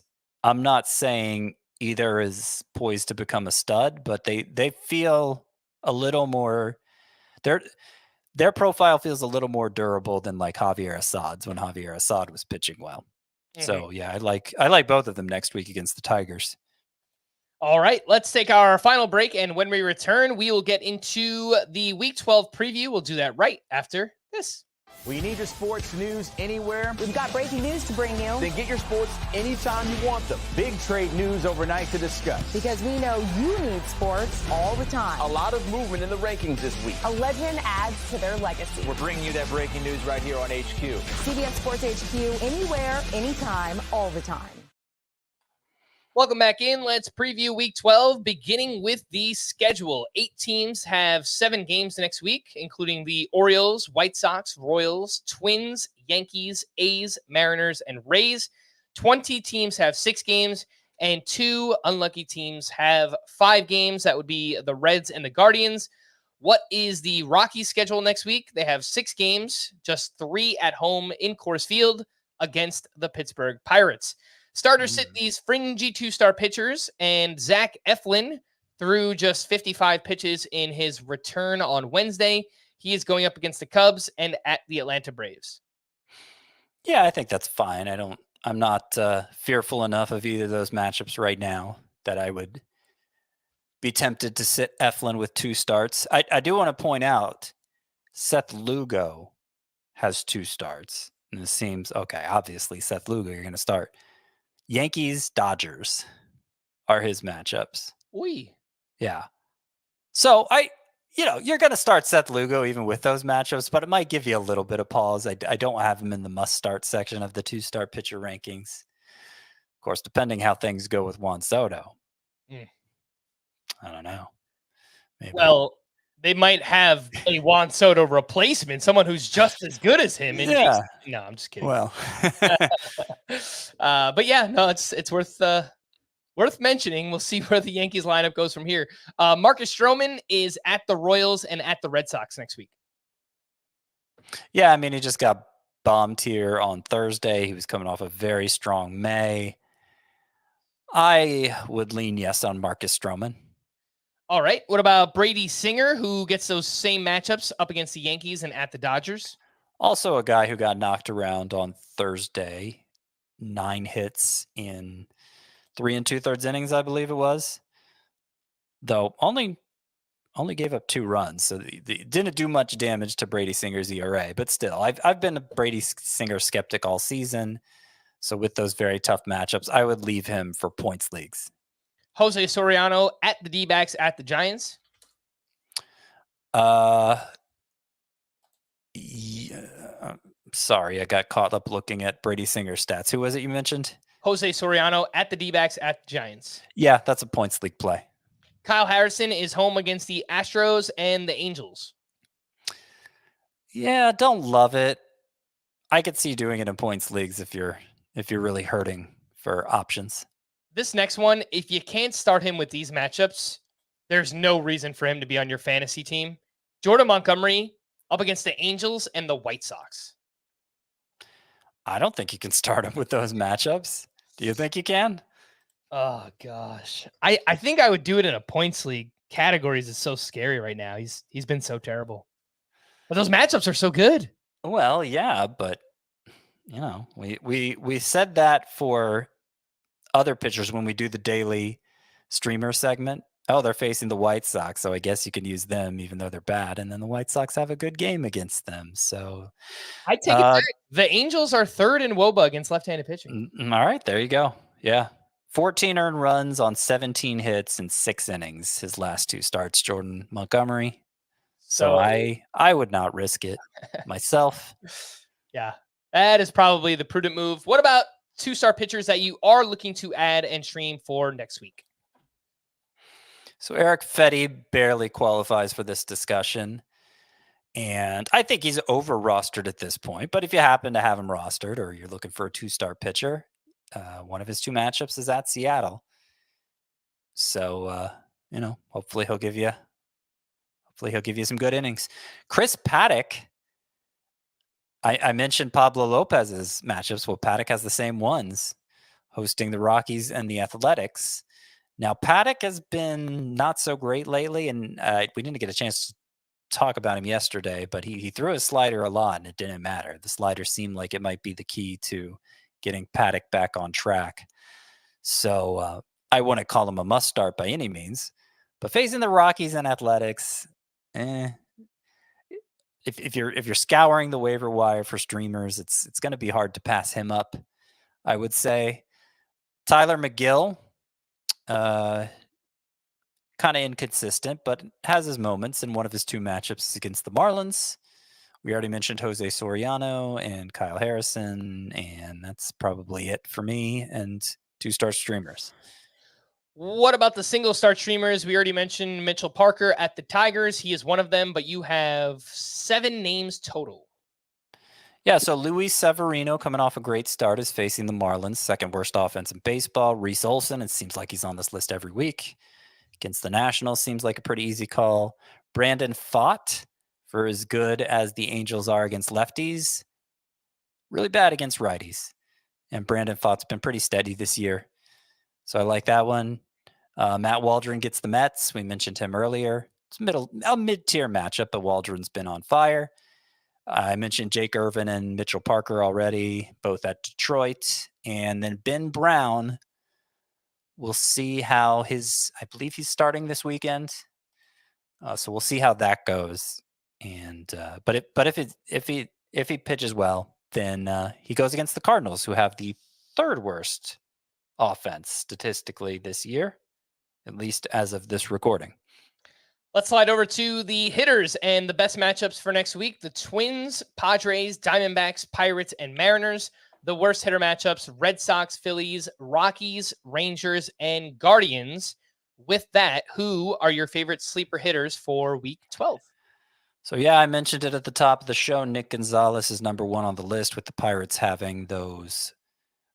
I'm not saying either is poised to become a stud, but they feel a little more, their profile feels a little more durable than like Javier Assad's when Javier Assad was pitching well. Mm-hmm. So yeah, I like both of them next week against the Tigers. All right, let's take our final break, and when we return, we will get into the Week 12 preview. We'll do that right after this. We need your sports news anywhere. We've got breaking news to bring you. Then get your sports anytime you want them. Big trade news overnight to discuss. Because we know you need sports all the time. A lot of movement in the rankings this week. A legend adds to their legacy. We're bringing you that breaking news right here on HQ. CBS Sports HQ, anywhere, anytime, all the time. Welcome back in. Let's preview Week 12, beginning with the schedule. 8 teams have 7 games next week, including the Orioles, White Sox, Royals, Twins, Yankees, A's, Mariners, and Rays. 20 teams have 6 games, and 2 unlucky teams have 5 games. That would be the Reds and the Guardians. What is the Rockies schedule next week? They have 6 games, just 3 at home in Coors Field against the Pittsburgh Pirates. Starters sit these fringy 2-star pitchers, and Zach Eflin threw just 55 pitches in his return on Wednesday. He is going up against the Cubs and at the Atlanta Braves. Yeah, I think that's fine. I'm not fearful enough of either of those matchups right now that I would be tempted to sit Eflin with 2 starts. I do want to point out Seth Lugo has 2 starts. And it seems, okay, obviously Seth Lugo, you're going to start. Yankees, Dodgers are his matchups. Oi. Yeah. So you're going to start Seth Lugo even with those matchups, but it might give you a little bit of pause. I don't have him in the must-start section of the 2-star pitcher rankings. Of course, depending how things go with Juan Soto. I don't know. Maybe. Well, they might have a Juan Soto replacement, someone who's just as good as him. Yeah. No, I'm just kidding. Well, but yeah, no, it's worth mentioning. We'll see where the Yankees lineup goes from here. Marcus Stroman is at the Royals and at the Red Sox next week. yeah, I mean, he just got bombed here on Thursday. He was coming off a very strong May. I would lean yes on Marcus Stroman. All right. What about Brady Singer, who gets those same matchups up against the Yankees and at the Dodgers? Also a guy who got knocked around on Thursday. 9 hits in 3 2/3 innings, I believe it was. Though only gave up 2 runs, so they didn't do much damage to Brady Singer's ERA. But still, I've been a Brady Singer skeptic all season. So with those very tough matchups, I would leave him for points leagues. Jose Soriano at the D-backs at the Giants. Sorry, I got caught up looking at Brady Singer's stats. Who was it you mentioned? Jose Soriano at the D-backs at the Giants. Yeah, that's a points league play. Kyle Harrison is home against the Astros and the Angels. Yeah, don't love it. I could see doing it in points leagues if you're really hurting for options. This next one, if you can't start him with these matchups, there's no reason for him to be on your fantasy team. Jordan Montgomery up against the Angels and the White Sox. I don't think you can start him with those matchups. Do you think you can? Oh gosh. I think I would do it in a points league. Categories is so scary right now. He's been so terrible. But those matchups are so good. Well, yeah, but we said that for other pitchers when we do the daily streamer segment. Oh, they're facing the White Sox, so I guess you can use them even though they're bad. And then the White Sox have a good game against them. So I take it back. The Angels are 3rd in WOBA against left-handed pitching. All right, there you go. Yeah. 14 earned runs on 17 hits in 6 innings. His last 2 starts, Jordan Montgomery. So I would not risk it myself. Yeah, that is probably the prudent move. What about 2-star pitchers that you are looking to add and stream for next week? So Eric Fetty barely qualifies for this discussion. And I think he's over rostered at this point. But if you happen to have him rostered or you're looking for a 2-star pitcher, one of his 2 matchups is at Seattle. So, hopefully he'll give you some good innings. Chris Paddock. I mentioned Pablo Lopez's matchups. Well, Paddock has the same ones, hosting the Rockies and the Athletics. Now, Paddock has been not so great lately, and we didn't get a chance to talk about him yesterday, but he threw his slider a lot, and it didn't matter. The slider seemed like it might be the key to getting Paddock back on track. So I wouldn't call him a must-start by any means, but facing the Rockies and Athletics, if you're scouring the waiver wire for streamers, it's going to be hard to pass him up, I would say. Tyler McGill, kind of inconsistent, but has his moments, and one of his 2 matchups is against the Marlins. We already mentioned Jose Soriano and Kyle Harrison, and that's probably it for me and 2-star streamers. What about the single-star streamers? We already mentioned Mitchell Parker at the Tigers. He is one of them, but you have 7 names total. Yeah, so Luis Severino, coming off a great start, is facing the Marlins, 2nd worst offense in baseball. Reese Olson, it seems like he's on this list every week. Against the Nationals, seems like a pretty easy call. Brandon Pfaadt, for as good as the Angels are against lefties, really bad against righties. And Brandon Pfaadt's been pretty steady this year. So I like that one. Matt Waldron gets the Mets. We mentioned him earlier. It's a mid-tier matchup, but Waldron's been on fire. I mentioned Jake Irvin and Mitchell Parker already, both at Detroit. And then Ben Brown, we'll see how I believe he's starting this weekend. So we'll see how that goes. And if he pitches well, then he goes against the Cardinals, who have the third worst offense statistically this year, at least as of this recording. Let's slide over to the hitters and the best matchups for next week. The Twins, Padres, Diamondbacks, Pirates, and Mariners. The worst hitter matchups, Red Sox, Phillies, Rockies, Rangers, and Guardians. With that, who are your favorite sleeper hitters for week 12? So, yeah, I mentioned it at the top of the show. Nick Gonzales is number one on the list, with the Pirates having those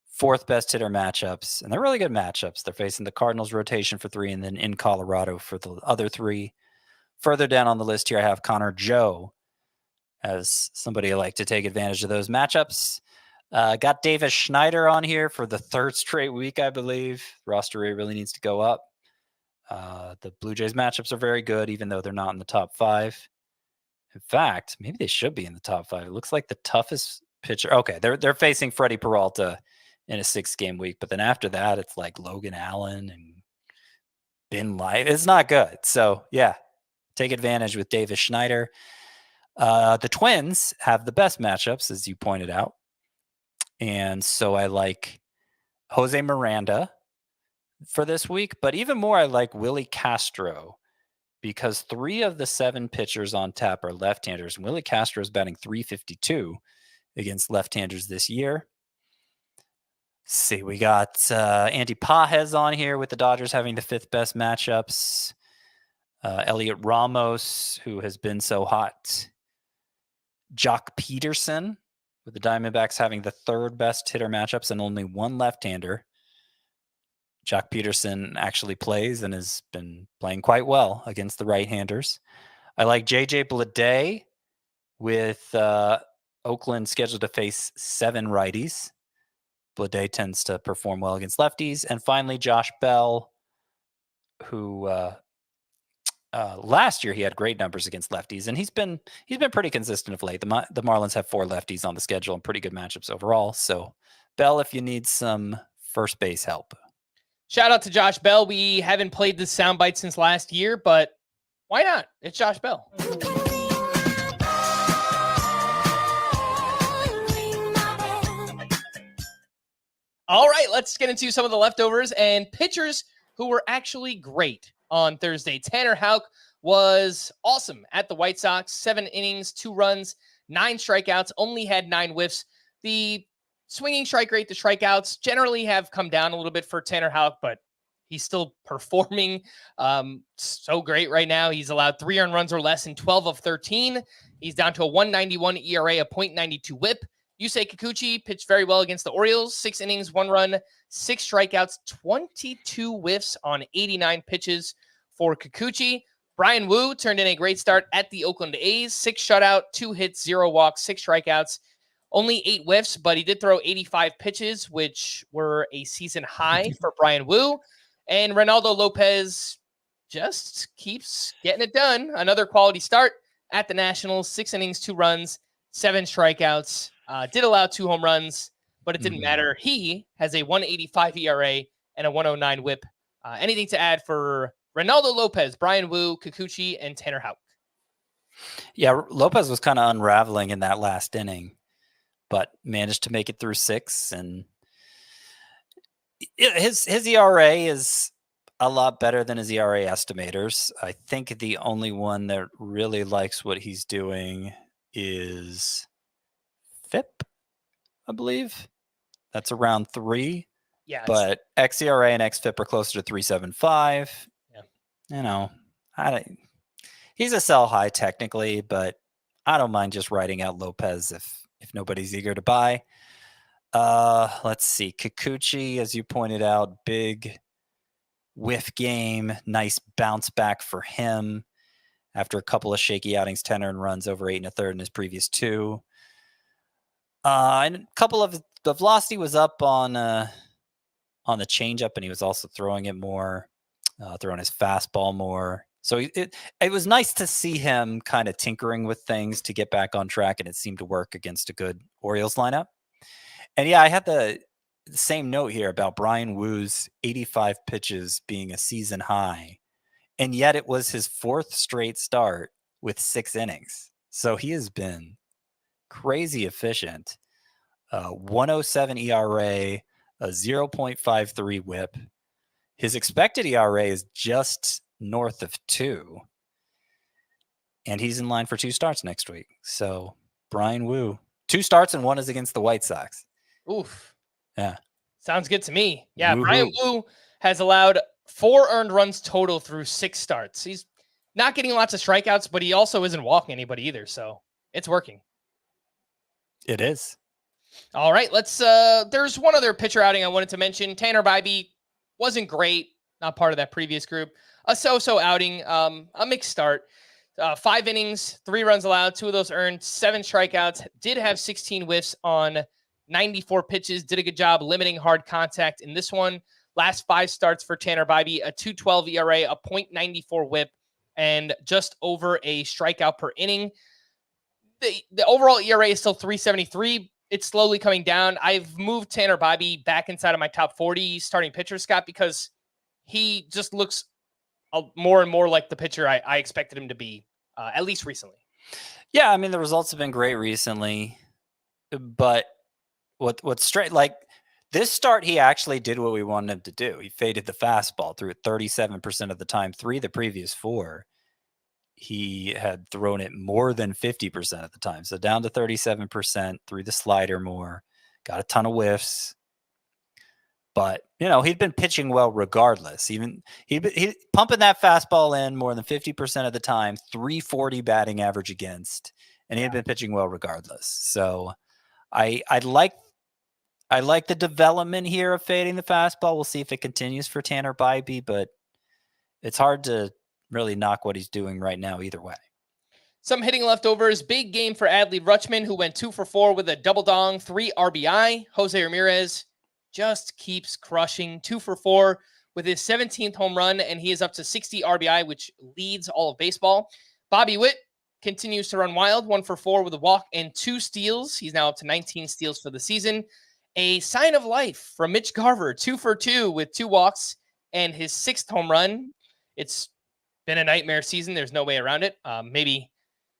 fourth best hitter matchups. And they're really good matchups. They're facing the Cardinals rotation for 3 and then in Colorado for the other 3. Further down on the list here, I have Connor Joe as somebody I like to take advantage of those matchups. Got Davis Schneider on here for the third straight week, I believe. Roster rate really needs to go up. The Blue Jays matchups are very good, even though they're not in the top 5. In fact, maybe they should be in the top 5. It looks like the toughest pitcher. Okay, they're facing Freddie Peralta in a 6-game week, but then after that, it's like Logan Allen and Ben Light. It's not good. So yeah, take advantage with Davis Schneider. The Twins have the best matchups, as you pointed out, and so I like Jose Miranda for this week, but even more, I like Willie Castro, because 3 of the 7 pitchers on tap are left-handers. And Willie Castro is batting .352 against left-handers this year. Let's see, we got Andy Pajes on here with the Dodgers having the 5th best matchups. Elliot Ramos, who has been so hot. Jock Peterson with the Diamondbacks having the 3rd best hitter matchups and only 1 left-hander. Jock Peterson actually plays and has been playing quite well against the right-handers. I like JJ Bleday with Oakland scheduled to face 7 righties. Bleday tends to perform well against lefties. And finally, Josh Bell, who last year he had great numbers against lefties, and he's been pretty consistent of late. The Marlins have 4 lefties on the schedule and pretty good matchups overall. So Bell, if you need some first base help. Shout out to Josh Bell. We haven't played this soundbite since last year, but why not? It's Josh Bell. All right, let's get into some of the leftovers and pitchers who were actually great on Thursday. Tanner Houck was awesome at the White Sox. 7 innings, 2 runs, 9 strikeouts, only had 9 whiffs. The swinging strike rate, the strikeouts generally have come down a little bit for Tanner Houck, but he's still performing so great right now. He's allowed 3 earned runs or less in 12 of 13. He's down to a 1.91 ERA, a .92 whip. Yusei Kikuchi pitched very well against the Orioles. 6 innings, 1 run, 6 strikeouts, 22 whiffs on 89 pitches for Kikuchi. Brian Wu turned in a great start at the Oakland A's. 6 shutout, 2 hits, 0 walks, 6 strikeouts, only 8 whiffs, but he did throw 85 pitches, which were a season high for Brian Wu. And Reynaldo Lopez just keeps getting it done. Another quality start at the Nationals. 6 innings, 2 runs, 7 strikeouts. Did allow 2 home runs, but it didn't matter. He has a 1.85 ERA and a 1.09 whip. Anything to add for Reynaldo Lopez, Brian Wu, Kikuchi, and Tanner Houck? Yeah, Lopez was kind of unraveling in that last inning, but managed to make it through 6. And his ERA is a lot better than his ERA estimators. I think the only one that really likes what he's doing is FIP, I believe. That's around 3. Yeah, but xERA and xFIP are closer to 3.75. Yeah. You know, he's a sell high technically, but I don't mind just writing out Lopez if nobody's eager to buy. Let's see. Kikuchi, as you pointed out, big whiff game. Nice bounce back for him after a couple of shaky outings, 10 earned runs over 8 1/3 in his previous 2. And a couple of the velocity was up on the changeup, and he was also throwing it more, throwing his fastball more. So it was nice to see him kind of tinkering with things to get back on track, and it seemed to work against a good Orioles lineup. And yeah, I had the same note here about Brian Wu's 85 pitches being a season high, and yet it was his 4th straight start with 6 innings. So he has been crazy efficient. 107 ERA, a 0.53 whip. His expected ERA is just north of 2. And he's in line for 2 starts next week. So Brian Wu, 2 starts and 1 is against the White Sox. Oof. Yeah. Sounds good to me. Yeah, Woo-hoo. Brian Wu has allowed 4 earned runs total through 6 starts. He's not getting lots of strikeouts, but he also isn't walking anybody either. So it's working. It is. All right, let's there's one other pitcher outing I wanted to mention. Tanner Bybee wasn't great, not part of that previous group. A so-so outing, a mixed start. 5 innings, 3 runs allowed, 2 of those earned, 7 strikeouts, did have 16 whiffs on 94 pitches, did a good job limiting hard contact in this one. Last 5 starts for Tanner Bybee, a 2.12 ERA, a .94 whip, and just over a strikeout per inning. The overall ERA is still 3.73. It's slowly coming down. I've moved Tanner Bybee back inside of my top 40 starting pitcher, Scott, because he just looks more and more like the pitcher I expected him to be, at least recently. Yeah, I mean, the results have been great recently, but what's straight, like this start, he actually did what we wanted him to do. He faded the fastball, threw it 37% of the time, 3 the previous 4. He had thrown it more than 50% of the time. So down to 37%, threw the slider more, got a ton of whiffs. But, he'd been pitching well regardless. Even he pumping that fastball in more than 50% of the time, 340 batting average against, and he had been pitching well regardless. So I like the development here of fading the fastball. We'll see if it continues for Tanner Bybee, but it's hard to really knock what he's doing right now either way. Some hitting leftovers. Big game for Adley Rutschman, who went 2 for 4 with a double dong, 3 RBI. Jose Ramirez just keeps crushing, 2 for 4 with his 17th home run, and he is up to 60 RBI, which leads all of baseball. Bobby Witt continues to run wild, 1 for 4 with a walk and 2 steals. He's now up to 19 steals for the season. A sign of life from Mitch Garver, 2 for 2 with 2 walks and his 6th home run. It's been a nightmare season. There's no way around it. Maybe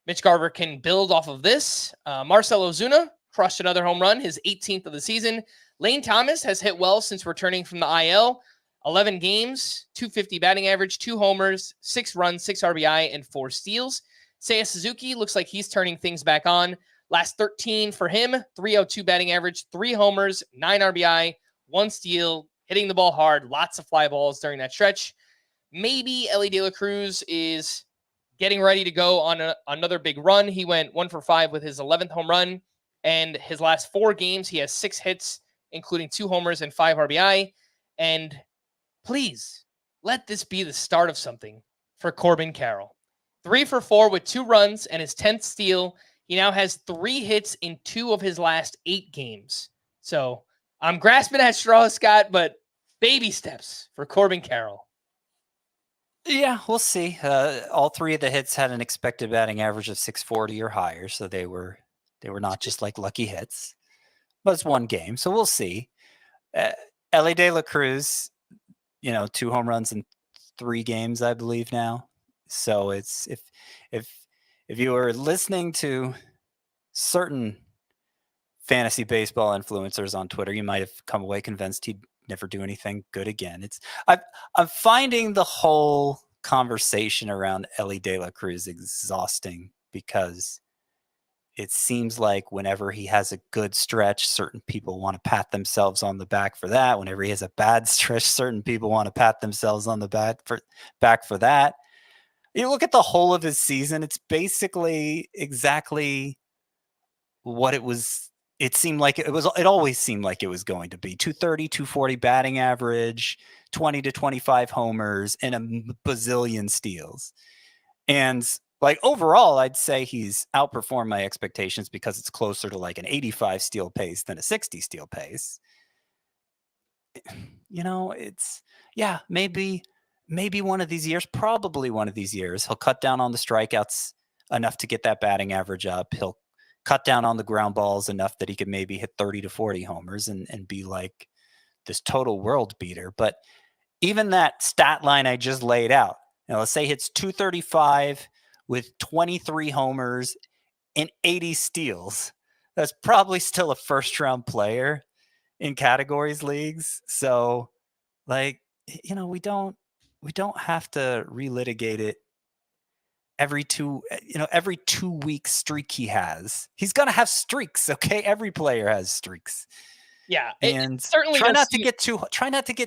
Mitch Garver can build off of this. Marcell Ozuna crushed another home run, his 18th of the season. Lane Thomas has hit well since returning from the IL. 11 games, 250 batting average, 2 homers, 6 runs, 6 RBI, and 4 steals. Seiya Suzuki looks like he's turning things back on. Last 13 for him, 302 batting average, 3 homers, 9 RBI, 1 steal, hitting the ball hard, lots of fly balls during that stretch. Maybe Elly De La Cruz is getting ready to go on another big run. He went 1 for 5 with his 11th home run, and his last 4 games, he has 6 hits, including 2 homers and 5 RBI. And please let this be the start of something for Corbin Carroll. 3 for 4 with 2 runs and his 10th steal. He now has 3 hits in 2 of his last 8 games. So I'm grasping at straws, Scott, but baby steps for Corbin Carroll. Yeah, we'll see. All 3 of the hits had an expected batting average of 640 or higher, so they were not just like lucky hits. But it's 1 game, so we'll see. Elly De La Cruz, 2 home runs in 3 games, I believe now. So it's if you were listening to certain fantasy baseball influencers on Twitter, you might have come away convinced he'd never do anything good again. I'm finding the whole conversation around Elly De La Cruz exhausting because it seems like whenever he has a good stretch, certain people want to pat themselves on the back for that. Whenever he has a bad stretch, certain people want to pat themselves on the back for that. You look at the whole of his season, it's basically exactly what it was. It seemed like it always seemed like it was going to be 230, 240 batting average, 20 to 25 homers, and a bazillion steals. And like overall, I'd say he's outperformed my expectations because it's closer to like an 85 steal pace than a 60 steal pace. Maybe one of these years, probably one of these years, he'll cut down on the strikeouts enough to get that batting average up. He'll cut down on the ground balls enough that he could maybe hit 30 to 40 homers and be like this total world beater. But even that stat line I just laid out, let's say hits 235 with 23 homers and 80 steals. That's probably still a first-round player in categories leagues. So, like, we don't have to relitigate it every 2-week streak he has. He's gonna have streaks, okay? Every player has streaks. Yeah, And certainly try not to get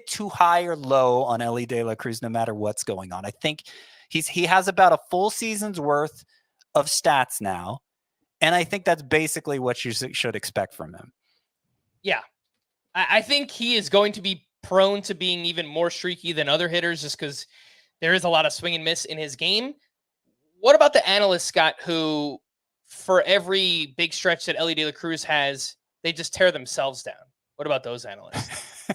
too high or low on Ellie De La Cruz, no matter what's going on. I think he has about a full season's worth of stats now, and I think that's basically what you should expect from him. Yeah, I think he is going to be prone to being even more streaky than other hitters, just because there is a lot of swing and miss in his game. What about the analysts, Scott, who for every big stretch that Ellie De La Cruz has, they just tear themselves down? What about those analysts?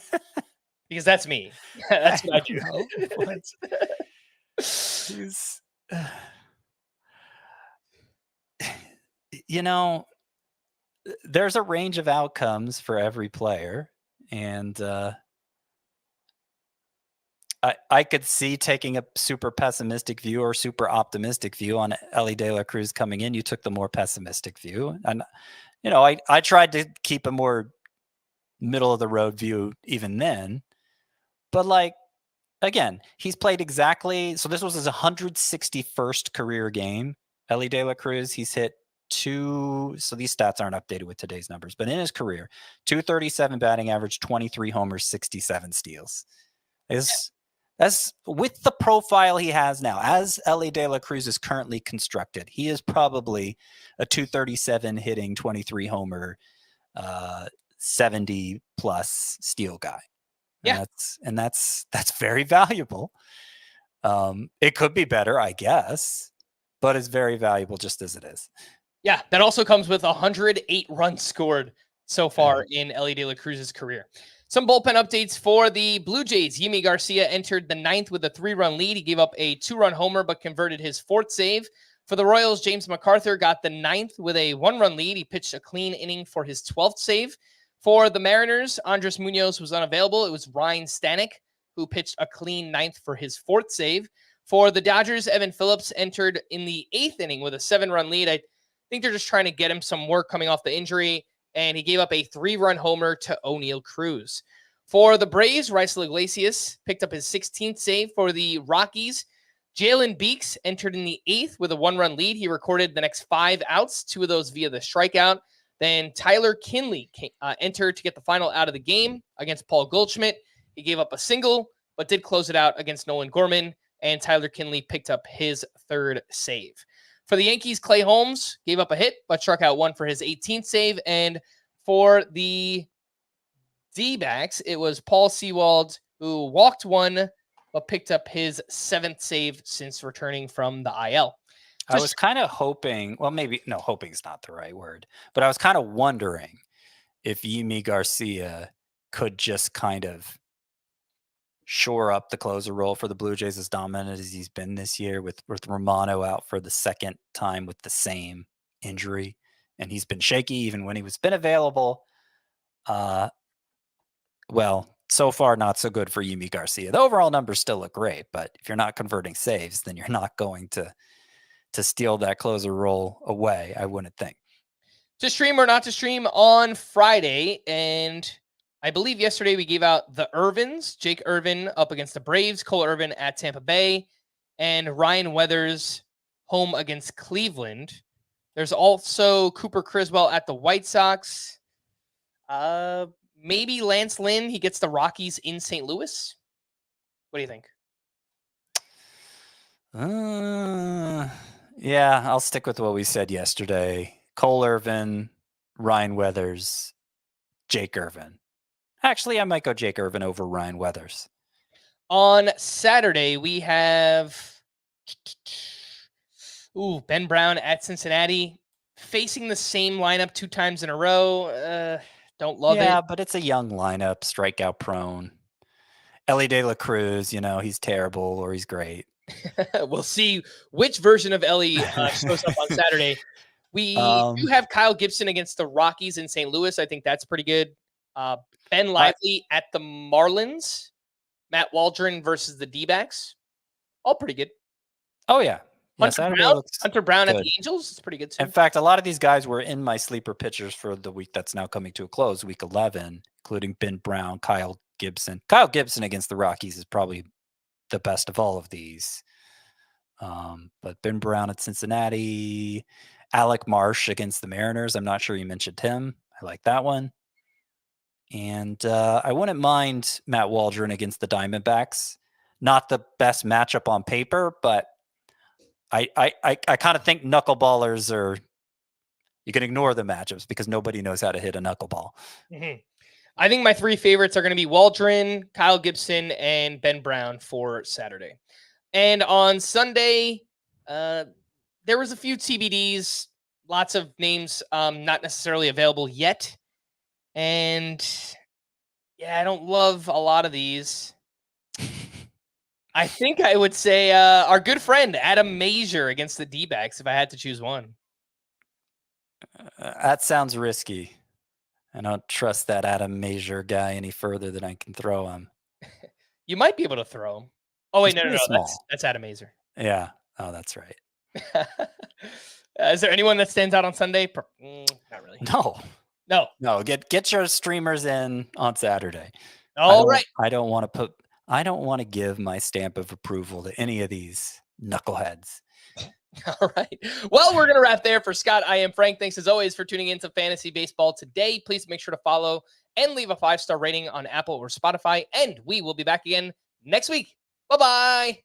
Because that's me. That's what I do. There's a range of outcomes for every player, and I could see taking a super pessimistic view or super optimistic view on Ellie De La Cruz coming in. You took the more pessimistic view, and I tried to keep a more middle of the road view even then. But again, he's played exactly. So this was his 161st career game. Ellie De La Cruz, he's hit so these stats aren't updated with today's numbers, but in his career, 237 batting average, 23 homers, 67 steals. That's with the profile he has now. As Ellie De La Cruz is currently constructed, he is probably a 237 hitting, 23 homer, 70 plus steal guy. Yeah. And that's very valuable. It could be better, I guess, but it's very valuable just as it is. Yeah, that also comes with 108 runs scored so far in Ellie De La Cruz's career. Some bullpen updates for the Blue Jays. Yimi Garcia entered the ninth with a 3-run lead. He gave up a 2-run homer, but converted his 4th save. For the Royals, James MacArthur got the 9th with a 1-run lead. He pitched a clean inning for his 12th save. For the Mariners, Andres Munoz was unavailable. It was Ryan Stanek who pitched a clean 9th for his 4th save. For the Dodgers, Evan Phillips entered in the 8th inning with a 7-run lead. I think they're just trying to get him some work coming off the injury, and he gave up a 3-run homer to O'Neal Cruz. For the Braves, Raisel Iglesias picked up his 16th save. For the Rockies, Jalen Beeks entered in the 8th with a 1-run lead. He recorded the next 5 outs, 2 of those via the strikeout. Then Tyler Kinley entered to get the final out of the game against Paul Goldschmidt. He gave up a single, but did close it out against Nolan Gorman, and Tyler Kinley picked up his 3rd save. For the Yankees, Clay Holmes gave up a hit, but struck out 1 for his 18th save. And for the D-backs, it was Paul Sewald who walked 1, but picked up his 7th save since returning from the IL. I was kind of hoping, hoping's not the right word, but I was kind of wondering if Yimi Garcia could just kind of shore up the closer role for the Blue Jays, as dominant as he's been this year, with Romano out for the 2nd time with the same injury. And he's been shaky even when he was been available. Well, so far, not so good for Yimi Garcia. The overall numbers still look great, but if you're not converting saves, then you're not going to steal that closer role away, I wouldn't think. To stream or not to stream on Friday, and I believe yesterday we gave out the Irvins. Jake Irvin up against the Braves, Cole Irvin at Tampa Bay, and Ryan Weathers home against Cleveland. There's also Cooper Criswell at the White Sox. Maybe Lance Lynn. He gets the Rockies in St. Louis. What do you think? Yeah, I'll stick with what we said yesterday. Cole Irvin, Ryan Weathers, Jake Irvin. Actually, I might go Jake Irvin over Ryan Weathers. On Saturday, we have Ben Brown at Cincinnati, facing the same lineup 2 times in a row. Don't love it. Yeah, but it's a young lineup, strikeout prone. Ellie De La Cruz, he's terrible or he's great. We'll see which version of Ellie shows up on Saturday. We do have Kyle Gibson against the Rockies in St. Louis. I think that's pretty good. Ben Lively at the Marlins. Matt Waldron versus the D-backs. All pretty good. Oh, yeah. Saturday looks Hunter Brown at good. the Angels is pretty good too. In fact, a lot of these guys were in my sleeper pitchers for the week that's now coming to a close, week 11, including Ben Brown, Kyle Gibson. Kyle Gibson against the Rockies is probably the best of all of these. But Ben Brown at Cincinnati, Alec Marsh against the Mariners. I'm not sure you mentioned him. I like that one. And I wouldn't mind Matt Waldron against the Diamondbacks. Not the best matchup on paper, but I kind of think knuckleballers are, you can ignore the matchups because nobody knows how to hit a knuckleball. Mm-hmm. I think my three favorites are going to be Waldron, Kyle Gibson, and Ben Brown for Saturday. And on Sunday, there was a few TBDs, lots of names not necessarily available yet. And yeah, I don't love a lot of these. I think I would say our good friend Adam Mazur against the D-backs if I had to choose one. That sounds risky. I don't trust that Adam Mazur guy any further than I can throw him. You might be able to throw him. Oh, wait, He's no. small. That's Adam Mazur. Yeah. Oh, that's right. Is there anyone that stands out on Sunday? Not really. No. Get your streamers in on Saturday. All right. I don't want to give my stamp of approval to any of these knuckleheads. All right. Well, we're going to wrap there. For Scott, I am Frank. Thanks as always for tuning into Fantasy Baseball today. Please make sure to follow and leave a 5-star rating on Apple or Spotify. And we will be back again next week. Bye-bye.